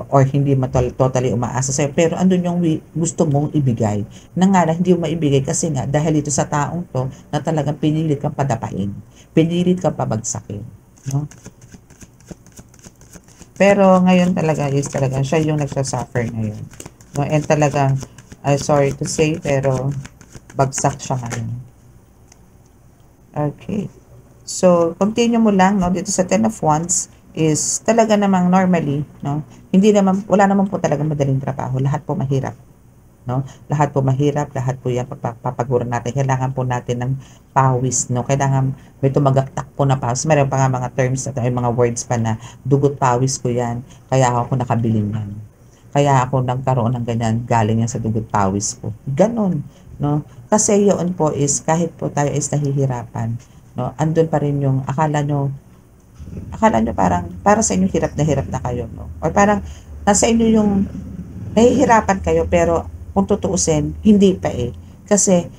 Speaker 1: or hindi totally umaasa sa'yo, pero andun yung gusto mong ibigay na nga hindi mo maibigay kasi nga dahil ito sa taong to na talagang pinilit kang padapain, pinilit kang pabagsakin, no? Pero ngayon talaga is talagang siya yung nagsasuffer ngayon, no? And talagang sorry to say pero bagsak siya ngayon. Okay, so continue mo lang, no, dito sa Ten of Wands is talaga namang normally, no, wala naman po talaga madaling trabaho, lahat po mahirap, no, lahat po mahirap, lahat po yan papaguran natin, kailangan po natin ng pawis, no, kailangan may tumagaktak po na pawis, meron pa nga mga terms at mga words pa na dugot pawis ko yan, kaya ako nakabilin yan, kaya ako nagkaroon ng ganyan, galing yan sa dugot pawis ko, ganon, no, kasi yun po is kahit po tayo is nahihirapan, no, andun pa rin yung akala nyo parang para sa inyo hirap na kayo, no, or parang nasa inyo yung nahihirapan kayo pero kung tutuusin hindi pa kasi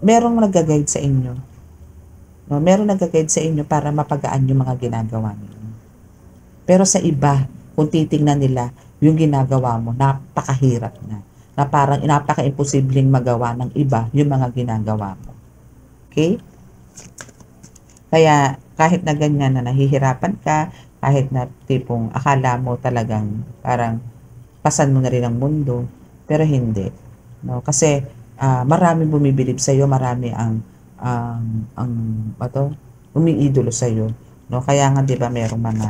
Speaker 1: merong nag-guide sa inyo, no, merong nag-guide sa inyo para mapagaan yung mga ginagawa niyo, pero sa iba kung titingnan nila yung ginagawa mo napakahirap na parang napaka-imposibleng magawa ng iba yung mga ginagawa mo. Okay? Kaya kahit na ganyan na nahihirapan ka, kahit na tipong akala mo talagang parang pasan mo na rin ang mundo, pero hindi, no? Kasi maraming bumibilib sa iyo, marami ang umiidolo sa iyo, no? Kaya nga 'di ba merong mga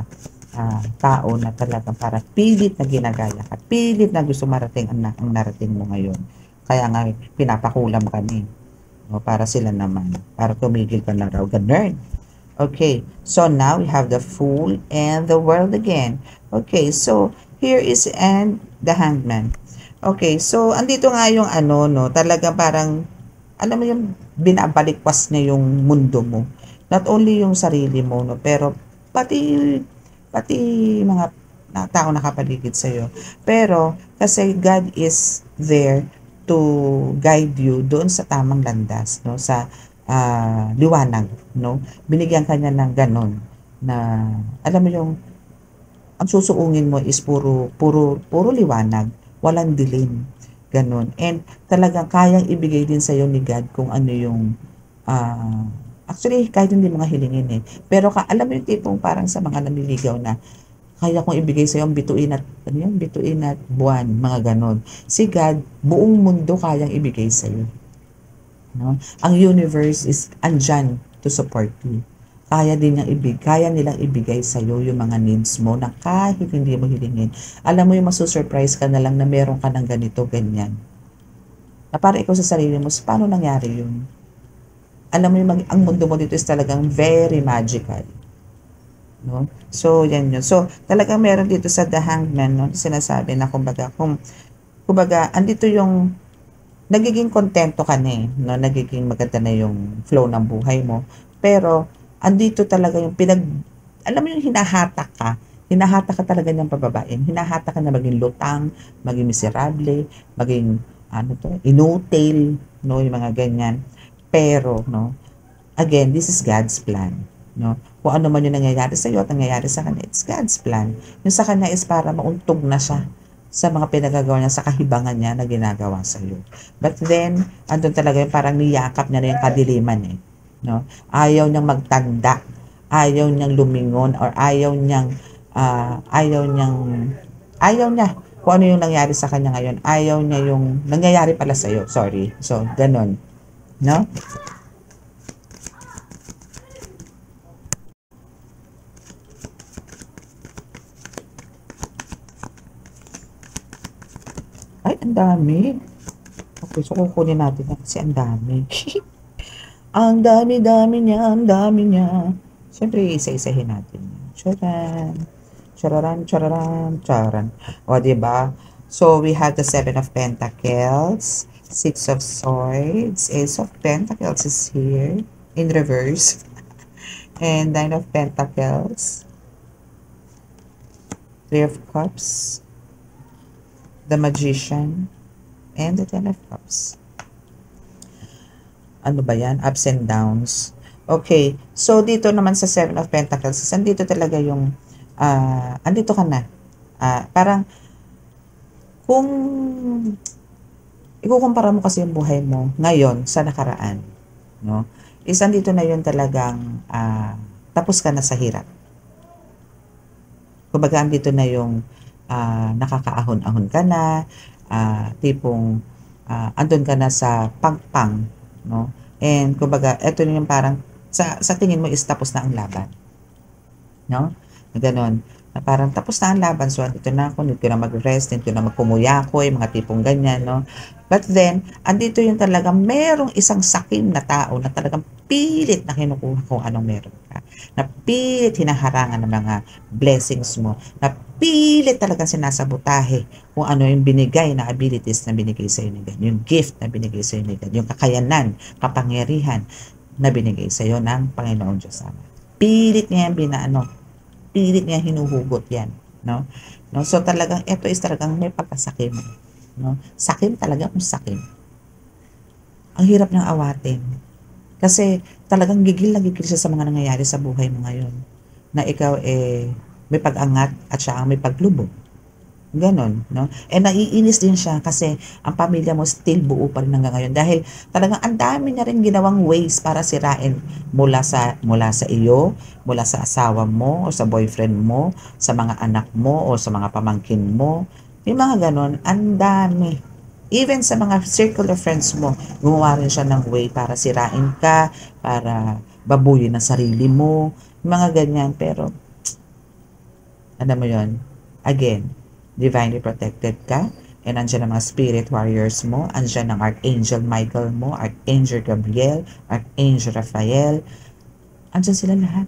Speaker 1: tao na talagang para pilit na ginagaya ka, pilit na gusto marating ang narating mo ngayon. Kaya nga pinapakulam ka no, para sila naman, para tumigil ka na raw, ganun. Okay, so now we have the Fool and the World again. Okay, so here is the Hangman. Okay, so andito nga yung no, talaga parang, alam mo yung binabalikwas niya yung mundo mo. Not only yung sarili mo, no, pero pati mga tao nakapaligid sa'yo. Pero, kasi God is there to guide you doon sa tamang landas, no, sa liwanag, no. Binigyan kanya ng ganon na alam mo yung ang susuungin mo is puro liwanag, walang dilim, ganon. And talagang kayang ibigay din sa iyo ni God kung ano yung actually kahit hindi mga hilingin pero alam mo yung tipong parang sa mga nanliligaw na kaya kong ibigay sa iyo ang bituin at buwan, mga ganon. Si God, buong mundo kayang ibigay sa iyo, no? Ang universe is andyan to support you. kaya nilang ibigay sa'yo yung mga needs mo na kahit hindi mo hilingin. Alam mo yung masusurprise ka na lang na meron ka ng ganito, ganyan. Na para ikaw sa sarili mo, paano nangyari yun? Alam mo yung ang mundo mo dito is talagang very magical. No? So, yan yun. So, talagang meron dito sa The Hangman, no? Sinasabi na kumbaga, andito yung nagiging kontento ka na eh, no? Nagiging maganda na yung flow ng buhay mo. Pero, andito talaga yung alam mo yung hinahatak ka talaga ng pababain. Hinahatak ka na maging lutang, maging miserable, maging, inutil, no? Yung mga ganyan. Pero, no? Again, this is God's plan, no? Kung ano man yung nangyayari sa iyo at nangyayari sa kanya, it's God's plan. Yung sa kanya is para mauntog na siya sa mga pinagagawa niya, sa kahibangan niya na ginagawa sa iyo. But then, andun talaga yung parang niyakap niya na yung kadiliman eh. No? Ayaw niyang magtanda, ayaw niyang lumingon, or ayaw niya kung ano yung nangyari sa kanya ngayon, ayaw niya yung nangyayari pala sa iyo. Sorry. So, ganun. No? Ay, ang dami. Okay, so kukunin natin yan kasi ang dami. Ang dami-dami niya, ang dami niya. Siyempre, isa-isahin natin. Charan. Chararan, chararan, charan. O, diba? So, we have the 7 of Pentacles, 6 of Swords, Ace of Pentacles is here, in reverse. And 9 of Pentacles, 3 of Cups, the Magician, and the 10 of Cups. Ano ba yan? Ups and downs. Okay. So, dito naman sa 7 of Pentacles, andito talaga yung, andito ka na. Parang, kung ikukumpara mo kasi yung buhay mo ngayon sa nakaraan, no? Is andito na yun talagang, tapos ka na sa hirap. Kumbaga, andito na yung, nakakaahon-ahon ka na, tipong, andun ka na sa pangpang, no? And kumbaga, ito yung parang sa tingin mo is tapos na ang laban. No? Ganon. Na parang tapos na ang laban. So, andito na ako, hindi ko na mag-rest, hindi ko na magpumuyakoy, mga tipong ganyan, no? But then, andito yung talagang merong isang sakim na tao na talagang pilit na kinukuha kung anong meron ka. Na pilit hinaharangan ng mga blessings mo. Na pilit talagang sinasabotahe kung ano yung binigay na abilities na binigay sa iyo ni God. Yung gift na binigay sa iyo ni God. Yung kakayanan, kapangyarihan na binigay sa iyo ng Panginoon Diyos Ama. Pilit niya yung pilit niya hinuhugot yan, no? No, so talagang ito is talagang may pagkasakim, no? Sakim talaga, kung sakim. Ang hirap niyang awatin. Kasi talagang gigil na gigil siya sa mga nangyayari sa buhay mo ngayon. Na ikaw may pag-angat at siya ang may paglubog. Ganon, no? Naiinis din siya kasi ang pamilya mo still buo pa rin hanggang ngayon dahil talagang ang dami niya rin ginawang ways para sirain mula sa iyo, mula sa asawa mo o sa boyfriend mo, sa mga anak mo o sa mga pamangkin mo. Yung mga ganon, ang dami. Even sa mga circle of friends mo, gumawa rin siya ng way para sirain ka, para babuyin ang sarili mo, mga ganyan. Pero, alam mo yon, again, divinely protected ka, and andyan ang mga spirit warriors mo, andyan ang Archangel Michael mo, Archangel Gabriel, Archangel Raphael, andyan sila lahat.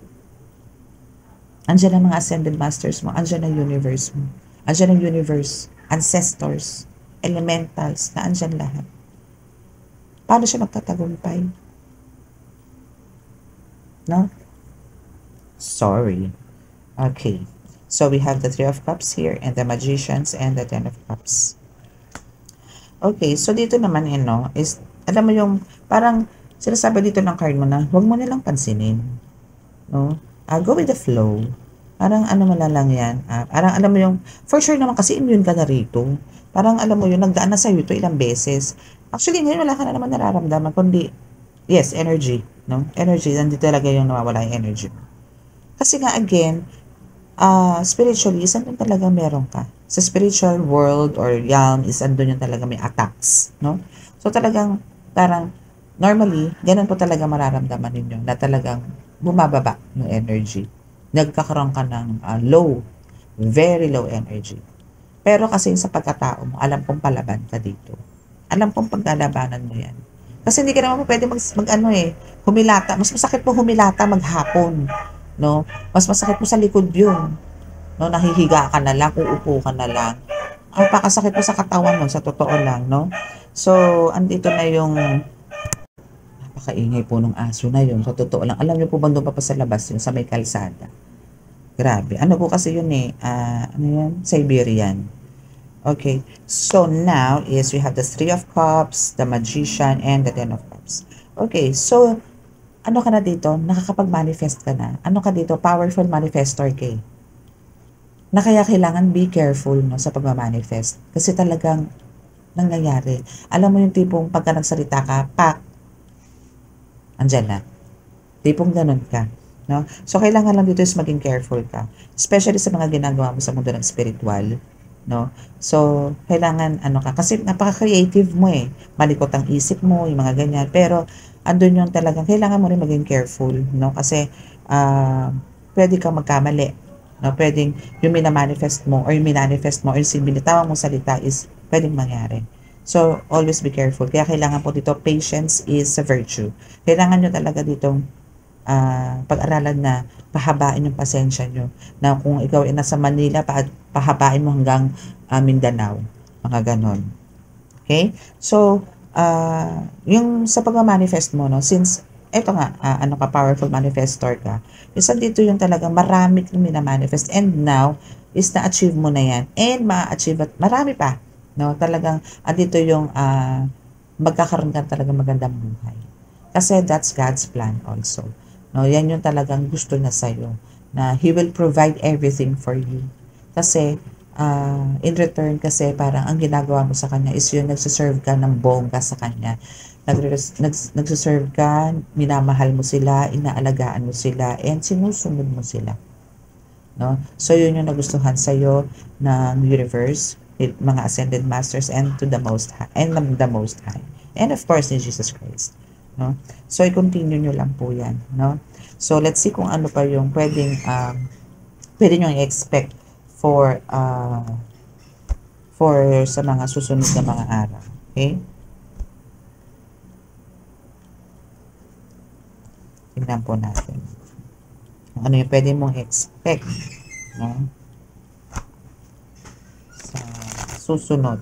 Speaker 1: Andyan ang mga ascended masters mo, andyan ang universe mo, andyan ang universe, ancestors, elementals, na andyan lahat. Paano siya magtatagumpay? No? Sorry. Okay. So, we have the 3 of Cups here, and the Magicians, and the 10 of Cups. Okay, so dito naman, is, alam mo yung, parang, sinasabi dito ng card mo na, huwag mo nilang pansinin. No? Go with the flow. Parang, ano mo lang yan. Parang, alam mo yung, for sure naman, kasi immune ka na rito. Parang, alam mo yung, nagdaan na sa'yo ito ilang beses. Actually, ngayon, wala ka na naman nararamdaman, kundi, yes, energy. No? Energy, nandito talaga yung nawawala yung energy. Kasi nga, again, spiritually, is andun talaga meron ka. Sa spiritual world or realm, is andun yung talaga may attacks, no? So talagang, parang, normally, ganun po talaga mararamdaman ninyo, na talagang bumababa yung energy. Nagkakaroon ka ng low, very low energy. Pero kasi sa pagkatao mo, alam kong palaban ka dito. Alam kong paglalabanan mo yan. Kasi hindi ka naman po pwede humilata. Mas masakit mo humilata maghapon. No? Mas masakit mo sa likod yun. No? Nahihiga ka na lang, uupo ka na lang. Ang pakasakit mo sa katawan mo, sa totoo lang, no? So, andito na yung napakaingay po ng aso na yun. Sa totoo lang, alam niyo po ba doon pa sa labas yun, sa may kalsada? Grabe. Ano po kasi yun ano yan? Siberian. Okay. So, now is we have the Three of Cups, the Magician, and the Ten of Cups. Okay. So, ano ka na dito? Nakakapag-manifest ka na. Ano ka dito? Powerful manifestor ka. Na kaya kailangan be careful no, sa pagmamanifest. Kasi talagang nangyayari. Alam mo yung tipong pagka nagsalita ka, pak, andyan na. Tipong ganun ka. No? So, kailangan lang dito is maging careful ka. Especially sa mga ginagawa mo sa mundo ng spiritual. No? So, kailangan, kasi napaka-creative mo eh. Malikot ang isip mo, yung mga ganyan. Pero, andun yung talagang, kailangan mo rin maging careful. No? Kasi, pwede kang magkamali. No? Pwedeng, yung minamanifest mo, or yung minanifest mo, or yung binitawang mong salita is, pwedeng mangyari. So, always be careful. Kaya kailangan po dito, patience is a virtue. Kailangan nyo talaga ditong pag-aralan na pahabain yung pasensya nyo. Na kung ikaw ay nasa Manila, pahabain mo hanggang Mindanao. Mga ganon. Okay? So, yung sa pag-manifest mo, no, since, eto nga, powerful manifestor ka, isa dito yung talagang marami kang minamanifest, and now, is na-achieve mo na yan, and ma-achieve at marami pa, no, talagang, dito yung, magkakaroon ka talagang magandang buhay. Kasi that's God's plan also. No, yan yung talagang gusto niya sa'yo, na He will provide everything for you. Kasi, in return kasi parang ang ginagawa mo sa Kanya is yun, nagsiserve ka ng bongga sa Kanya. Nagsiserve ka, minamahal mo sila, inaalagaan mo sila, and sinusunod mo sila. No? So, yun yung nagustuhan sa'yo ng universe, mga ascended masters, and to the Most High, and the Most High. And of course, in Jesus Christ. No? So, i-continue nyo lang po yan. No? So, let's see kung ano pa yung pwede nyo i-expect for sa mga susunod na mga araw. Okay? Tingnan po natin. Ano yung pwede mong expect, no? Sa susunod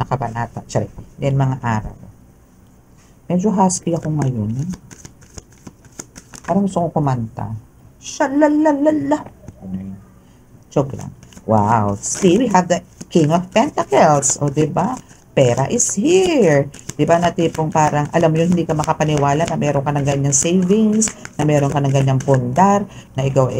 Speaker 1: na kabanata. Sorry. Then, mga araw. Medyo husky ako ngayon. Parang gusto ko kumanta. Shalalalala. Joke lang. Wow. See, we have the King of Pentacles. O, diba? Pera is here. Diba na tipong parang, alam mo yun, hindi ka makapaniwala na meron ka ng ganyang savings, na meron ka ng ganyang pundar, na ikaw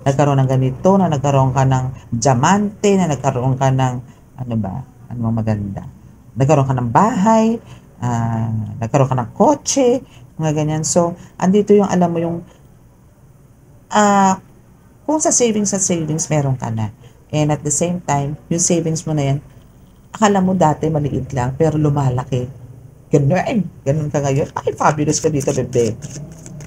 Speaker 1: nagkaroon ng ganito, na nagkaroon ka ng diamante, na nagkaroon ka ng, ano maganda? Nagkaroon ka ng bahay, nagkaroon ka ng kotse, mga ganyan. So, andito yung, alam mo yung, kung sa savings meron ka na. And at the same time, yung savings mo na yan, akala mo dati maliit lang, pero lumalaki. Ganun ka ngayon. Ay, fabulous ka dito, bebe.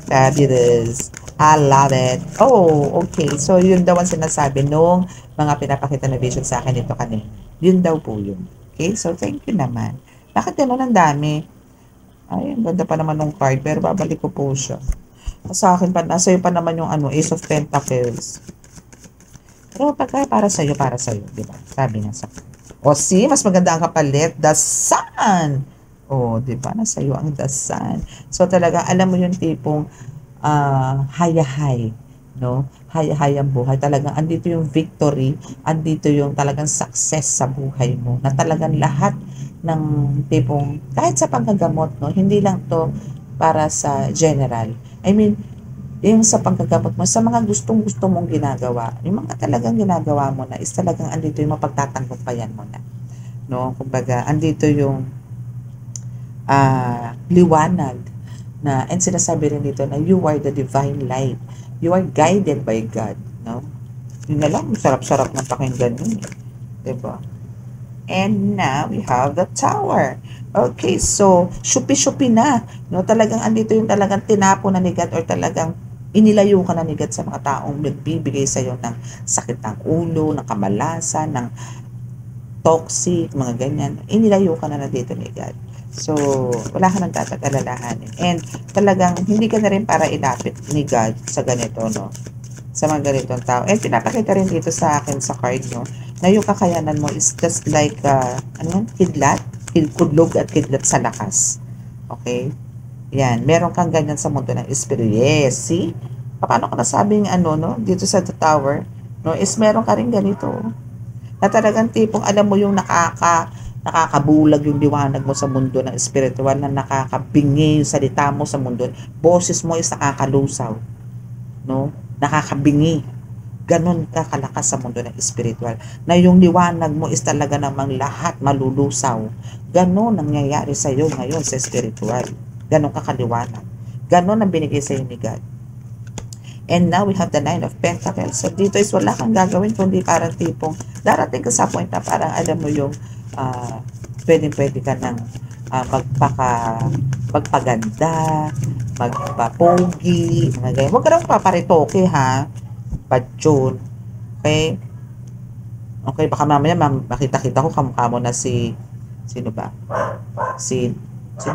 Speaker 1: Fabulous. I love it. Oh, okay. So, yun daw ang sinasabi nung mga pinapakita na vision sa akin ito kanina. Yun daw po yun. Okay? So, thank you naman. Bakit gano'n ang dami? Ay, ang ganda pa naman ng card, pero babalik ko po siya. Sa akin pa, nasa iyo pa naman yung Ace of Pentacles. Pero pagka para sa'yo, di ba? Sabi nga sa o see, mas maganda ang kapalit, the sun. O, di ba? Nasa iyo ang the sun. So talaga, alam mo yung tipong hayahay, no? Hayahay ang buhay. Talagang andito yung victory, andito yung talagang success sa buhay mo. Na talagang lahat ng tipong, kahit sa panggagamot, no? Hindi lang to para sa general. I mean, yung sa panggagamot mo, sa mga gustong-gusto mong ginagawa, yung mga talagang ginagawa mo na, is talagang andito yung mapagtatanggumpayan mo na. No? Kumbaga, andito yung liwanag na, and sinasabi rin dito na you are the divine light. You are guided by God. No? Yun na lang, sarap-sarap na pakinggan yun. Diba? And now, we have the Tower. Okay, so, syupi-syupi na. No? Talagang andito yung talagang tinapo na ni God, or talagang Inilayo ka na ni God sa mga taong nagbibigay sa'yo ng sakit ng ulo, ng kamalasan, ng toxic, mga ganyan. Inilayo ka na dito ni God. So, wala ka nang tatag-alalahanin. And talagang hindi ka na rin para ilapit ni God sa ganito, no? Sa mga ganitong tao. And pinapakita rin dito sa akin sa card, no? Na yung kakayanan mo is just like, kidlat, kudlog at kidlat sa lakas. Okay? Yan. Meron kang ganyan sa mundo ng espiritu. Yes, see? Paano ko nasabing no? Dito sa The Tower, no? Is meron ka rin ganito. Na talagang tipong alam mo yung nakakabulag yung liwanag mo sa mundo ng espiritual, na nakakabingi yung salita mo sa mundo. Boses mo is nakakalusaw, no? Nakakabingi. Ganon ka kalakas sa mundo ng espiritual. Na yung liwanag mo is talaga namang lahat malulusaw. Ganon nangyayari sa iyo ngayon sa espiritual. Ganon ka kaliwanag. Ganon ang binigay sa iyo ni God. And now we have the 9 of Pentacles. So dito is wala kang gagawin kundi parang tipong darating ka sa point na parang alam mo yung pwede ka ng magpaganda, magpapogi, mga ganyan. Huwag ka lang paparitoke ha, padyon. Okay? Okay, baka mamaya makita-kita ko kamukha mo na sino ba? Sino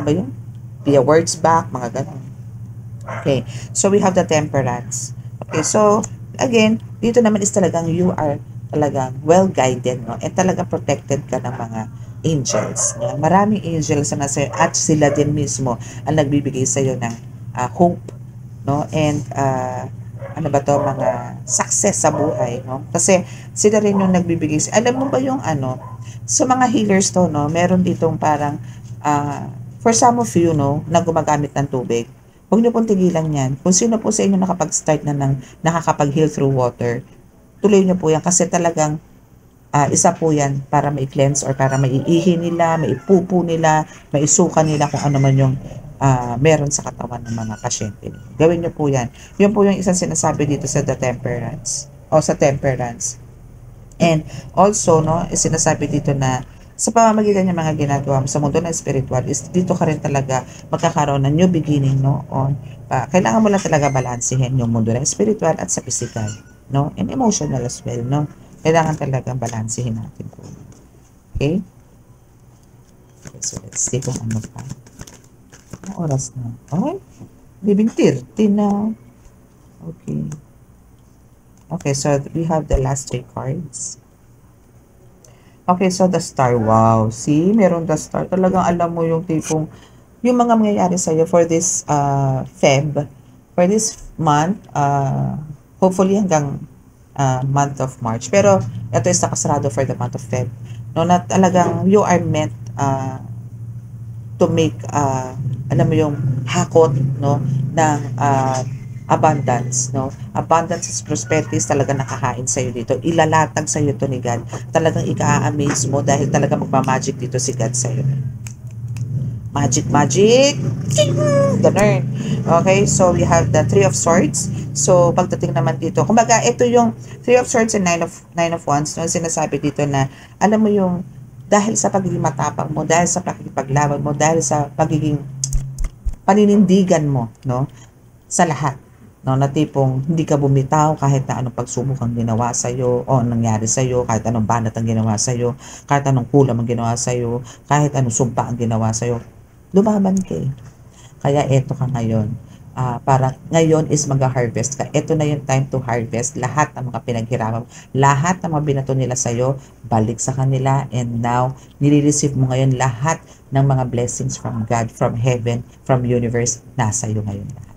Speaker 1: ba yun? Pia Words Back, mga ganun. Okay, so we have the Temperance. Okay, so again, dito naman is talagang you are talagang well guided, no? And talagang protected ka ng mga angels, no? Maraming angels na nasa at sila din mismo ang nagbibigay sa iyo ng hope, no? And ano ba to, mga success sa buhay, no? Kasi sila rin yung nagbibigay. Alam mo ba yung sa mga healers to, no? Meron ditong parang for some of you, no, na gumagamit ng tubig. Huwag niyo pong tigilan yan. Kung sino po sa inyo nakapag-start na ng nakakapag-heal through water, tuloy niyo po yan kasi talagang isa po yan para mai-cleanse or para maiihi nila, maipupo nila, maisuka nila kung ano man yung meron sa katawan ng mga pasyente. Gawin niyo po yan. Yun po yung isang sinasabi dito sa The Temperance o sa Temperance. And also, no, sinasabi dito na sa pamamagitan ng mga ginagawa mo sa mundo ng spiritual is dito ka rin talaga magkakaroon ng new beginning, no? Kailangan mo lang talaga balansehin yung mundo ng spiritual at sa physical, no? And emotional as well, no? Kailangan talagang balansehin natin po. Okay? Okay, so let's see kung ano pa. Anong oras na? Okay? 11:30 na. Okay. Okay, so we have the last 3 cards. Okay, so the Star. Wow. See, meron the Star. Talagang alam mo yung tipong, yung mga mangyayari sa'yo for this for this month, hopefully hanggang month of March. Pero, ito is nakasarado for the month of Feb. No, na talagang you are meant to make, alam mo yung hakot, no, ng abundance, no? Abundance is prosperity, talaga nakakain sa'yo dito. Ilalatag sa'yo to ni God. Talagang ika-amaze mo dahil talaga magmamagic dito si God sa'yo. Magic, magic! Ganun. Okay, so we have the 3 of Swords. So, pagdating naman dito, kumbaga, ito yung 3 of Swords and 9 of Wands, no? Sinasabi dito na, alam mo yung, dahil sa pagiging matapang mo, dahil sa pagkikipaglaban mo, dahil sa pagiging paninindigan mo, no? Sa lahat. No, na tipong hindi ka bumitaw kahit na anong pagsubok ang ginawa sa'yo o nangyari sa'yo, kahit anong banat ang ginawa sa'yo, kahit anong kulam ang ginawa sa'yo, kahit anong sumpa ang ginawa sa'yo, lumaban ka eh. Kaya eto ka ngayon. Para ngayon is mag-harvest ka. Ito na yung time to harvest. Lahat ng mga pinaghirapan, lahat ng mga binato nila sa'yo, balik sa kanila, and now, nire-receive mo ngayon lahat ng mga blessings from God, from heaven, from universe, nasa iyo ngayon lahat.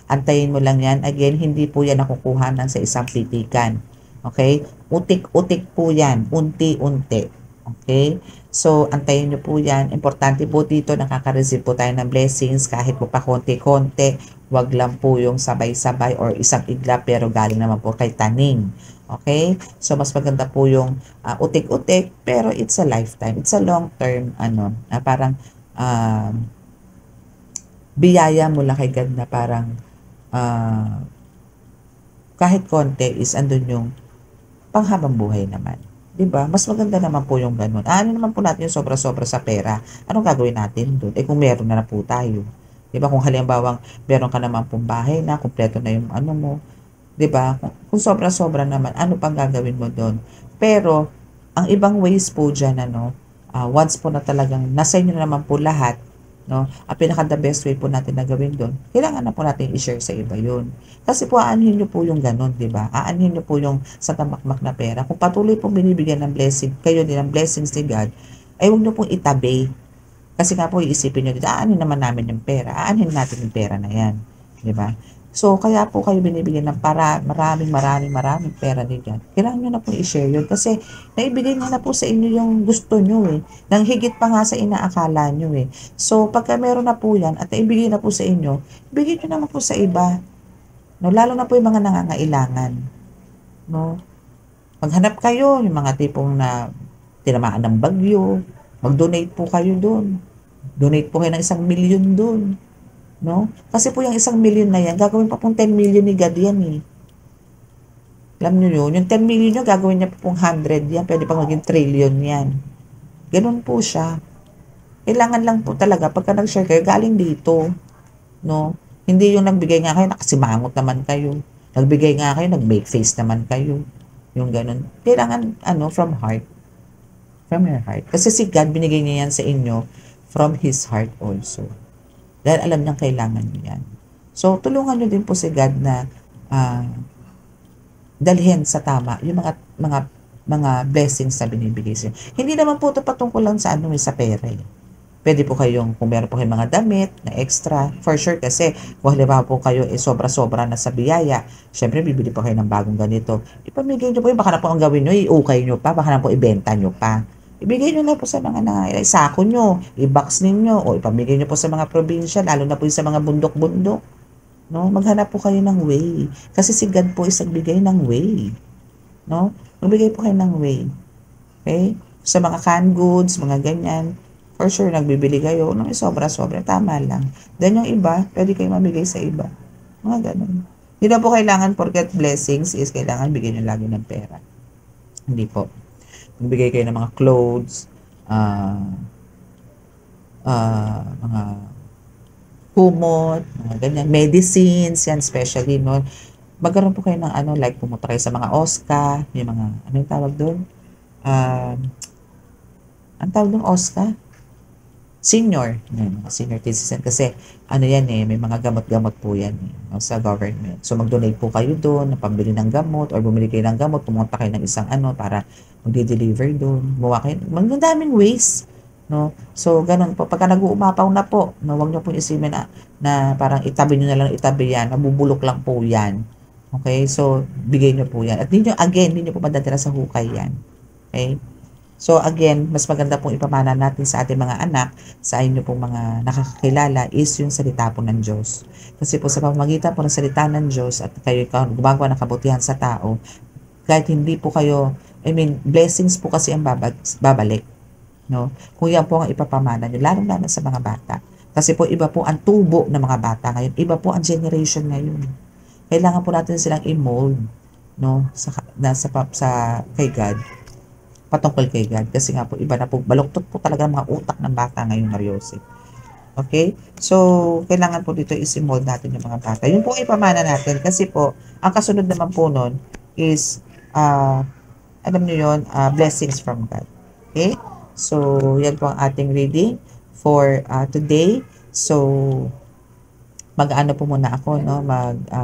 Speaker 1: Antayin mo lang yan. Again, hindi po yan nakukuha ng sa isang pitikan. Okay? Utik-utik po yan. Unti-unti. Okay? So, antayin nyo po yan. Importante po dito, nakaka-receive po tayo ng blessings kahit po pa konti-konti. Wag lang po yung sabay-sabay or isang iglap pero galing naman po kay taning. Okay? So, mas maganda po yung utik-utik pero it's a lifetime. It's a long-term, parang biyaya mula kay God na parang kahit konti is andun yung panghabang buhay naman. Diba? Mas maganda naman po yung ganun. Ano naman po natin yung sobra-sobra sa pera? Anong gagawin natin doon? Kung meron na po tayo. 'Di ba kung halimbawang meron ka naman pong bahay na, kumpleto na yung ano mo, 'di ba? Kung sobra-sobra naman, ano pang gagawin mo do'n? Pero ang ibang ways po diyan ano, once po na talagang nasa inyo na naman po lahat, 'no, ang pinaka the best way po natin na gawin do'n, kailangan na po natin i-share sa iba 'yun. Kasi po aanhin niyo po yung gano'n, 'di ba? Aanhin niyo po yung sa tamakmak na pera. Kung patuloy pong binibigyan ng blessing kayo din ng blessings ni God, ay huwag niyo pong itabi. Kasi nga po iisipin niyo din, aanhin naman namin yung pera, aanhin natin yung pera na 'yan, 'di ba? So, kaya po kayo binibigyan ng maraming pera ni God. Kailangan niyo na po i-share 'yun kasi naibigay niya na po sa inyo yung gusto niyo, eh, ng higit pa nga sa inaakala niyo, eh. So, pagka meron na po 'yan at naibigay na po sa inyo, ibigay niyo naman po sa iba, 'no, lalo na po yung mga nangangailangan, 'no. Maghanap kayo, yung mga tipong na tinamaan ng bagyo, mag-donate po kayo dun. Donate po kayo ng 1,000,000 dun, 'no? Kasi po yung 1,000,000 na yan, gagawin pa pong 10,000,000 ni God yan, eh. Alam niyo yun? Yung 10,000,000 niyo, gagawin niya pa pong 100 yan, pwede pang maging trillion yan. Ganun po siya. Kailangan lang po talaga, pagka nag-share kayo, galing dito, 'no? Hindi yung nagbigay nga kayo, nakasimangot naman kayo. Nagbigay nga kayo, nag-make face naman kayo. Yung ganun. Kailangan, ano, from your heart. Kasi si God, binigay niya yan sa inyo from His heart also. Dahil alam niyang kailangan niyo yan. So, tulungan niyo din po si God na ah, dalhin sa tama yung mga blessings na binibigay sa inyo. Hindi naman po ito patungkol lang sa ano, sa pera, eh. Puwede po kayong kung meron po kayong mga damit na extra, for sure kasi kung halimbawa po kayo, sobra-sobra na sa biyaya, siyempre bibili po kayo ng bagong ganito, ipamigay niyo po yun, baka na po ang gawin niyo, iukay niyo pa, baka na po ibenta niyo pa. Ibigay niyo na po sa mga isako niyo, i-box ninyo, o ipamigay niyo po sa mga probinsya, lalo na po yung sa mga bundok-bundok, 'no? Maghanap po kayo ng way, kasi si God po is nagbigay ng way, 'no? Magbigay po kayo ng way. Okay? Sa mga canned goods, mga ganyan, for sure nagbibili kayo ng sobra-sobra, tama lang. Then yung iba, pwede kayo mamigay sa iba. Mga ganun. Hindi na po kailangan porket blessings is kailangan bigyan nyo lagi ng pera. Hindi po. Magbigay kayo ng mga clothes, ah, mga kumot, mga ganyan, medicines, yan especially, no? Magkaroon po kayo ng ano, like pumunta kayo sa mga OSCA, yung mga, ano yung tawag doon? Um, ang tawag ng OSCA? Senior, yan, mga senior citizen. Kasi, ano yan eh, may mga gamot-gamot po yan eh, no, sa government. So, mag-donate po kayo doon, na pambili ng gamot, or bumili kayo ng gamot, pumunta kayo ng isang ano, para mag-deliver doon. Gumawa kayo, daming ways, no? So, ganun po. Pagka nag-uumapaw na po, no, wag niyo po isipin na parang itabi niyo na lang, itabi yan, nabubulok lang po yan. Okay? So, bigay niyo po yan. At hindi niyo po madadala sa hukay yan. Okay? So again, mas maganda pong ipamana natin sa ating mga anak, sa inyo pong mga nakakakilala is yung salita po ng Diyos. Kasi po sa pamamagitan po ng salita ng Diyos at kayo gumagawa ng kabutihan sa tao, kahit hindi po kayo, blessings po kasi ang babalik. No? Kung yan po ang ipapamana nyo, lalo-lalo sa mga bata. Kasi po iba po ang tubo ng mga bata ngayon, iba po ang generation ngayon. Kailangan po natin silang i-mold, no? Sa kay God, patungkol kay God. Kasi nga po, iba na po, baluktot po talaga ang mga utak ng bata ngayon, Mariosip. Okay? So, kailangan po dito isi-mold natin yung mga bata. Yun po ipamana natin. Kasi po, ang kasunod naman po nun is, alam nyo yun, blessings from God. Okay? So, yan po ang ating reading for today. So, mag-ano po muna ako, no?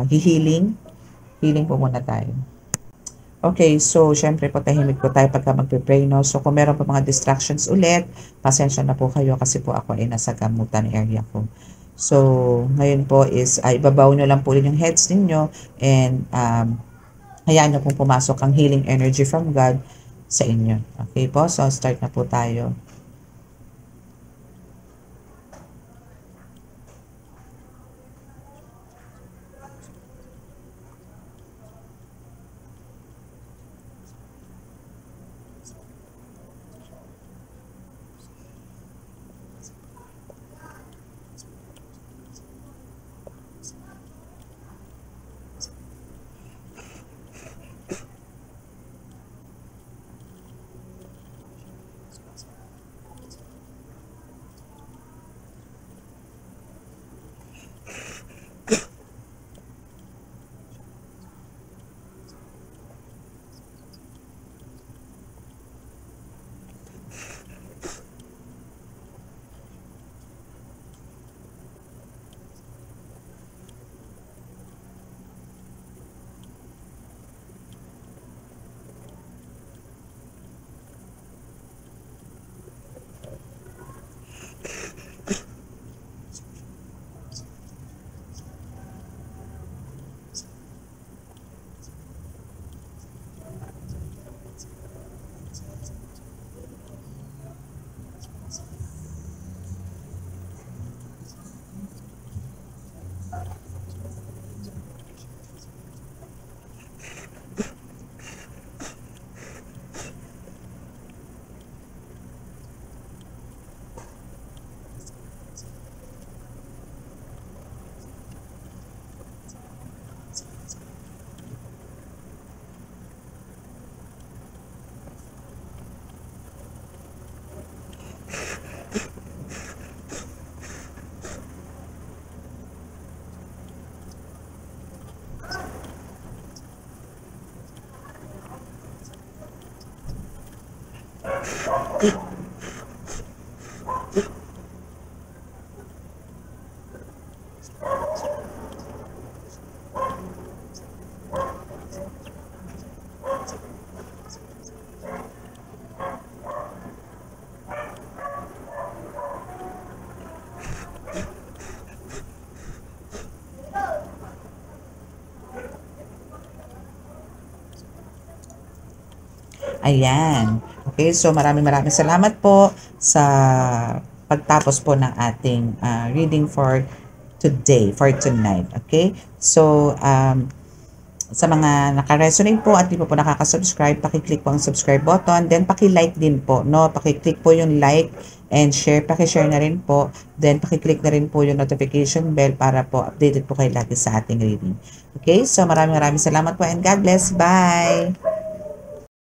Speaker 1: Healing po muna tayo. Okay, so syempre po tahimik po tayo pagka magpe-pray, no? So kung meron po mga distractions ulit, pasensya na po kayo kasi po ako ay nasa gamutan area ko. So ngayon po is ibabaw nyo lang po rin yung heads ninyo and hayaan nyo pong pumasok ang healing energy from God sa inyo. Okay po, so start na po tayo. Ayan. Okay, so maraming salamat po sa pagtapos po ng ating reading for today, for tonight. Okay? So, sa mga naka-resonate po at di po nakaka-subscribe, paki-click po ang subscribe button, then paki-like din po, no? Paki-click po yung like and share, paki-share na rin po, then paki-click na rin po yung notification bell para po updated po kayo lagi sa ating reading. Okay? So, maraming salamat po and God bless. Bye!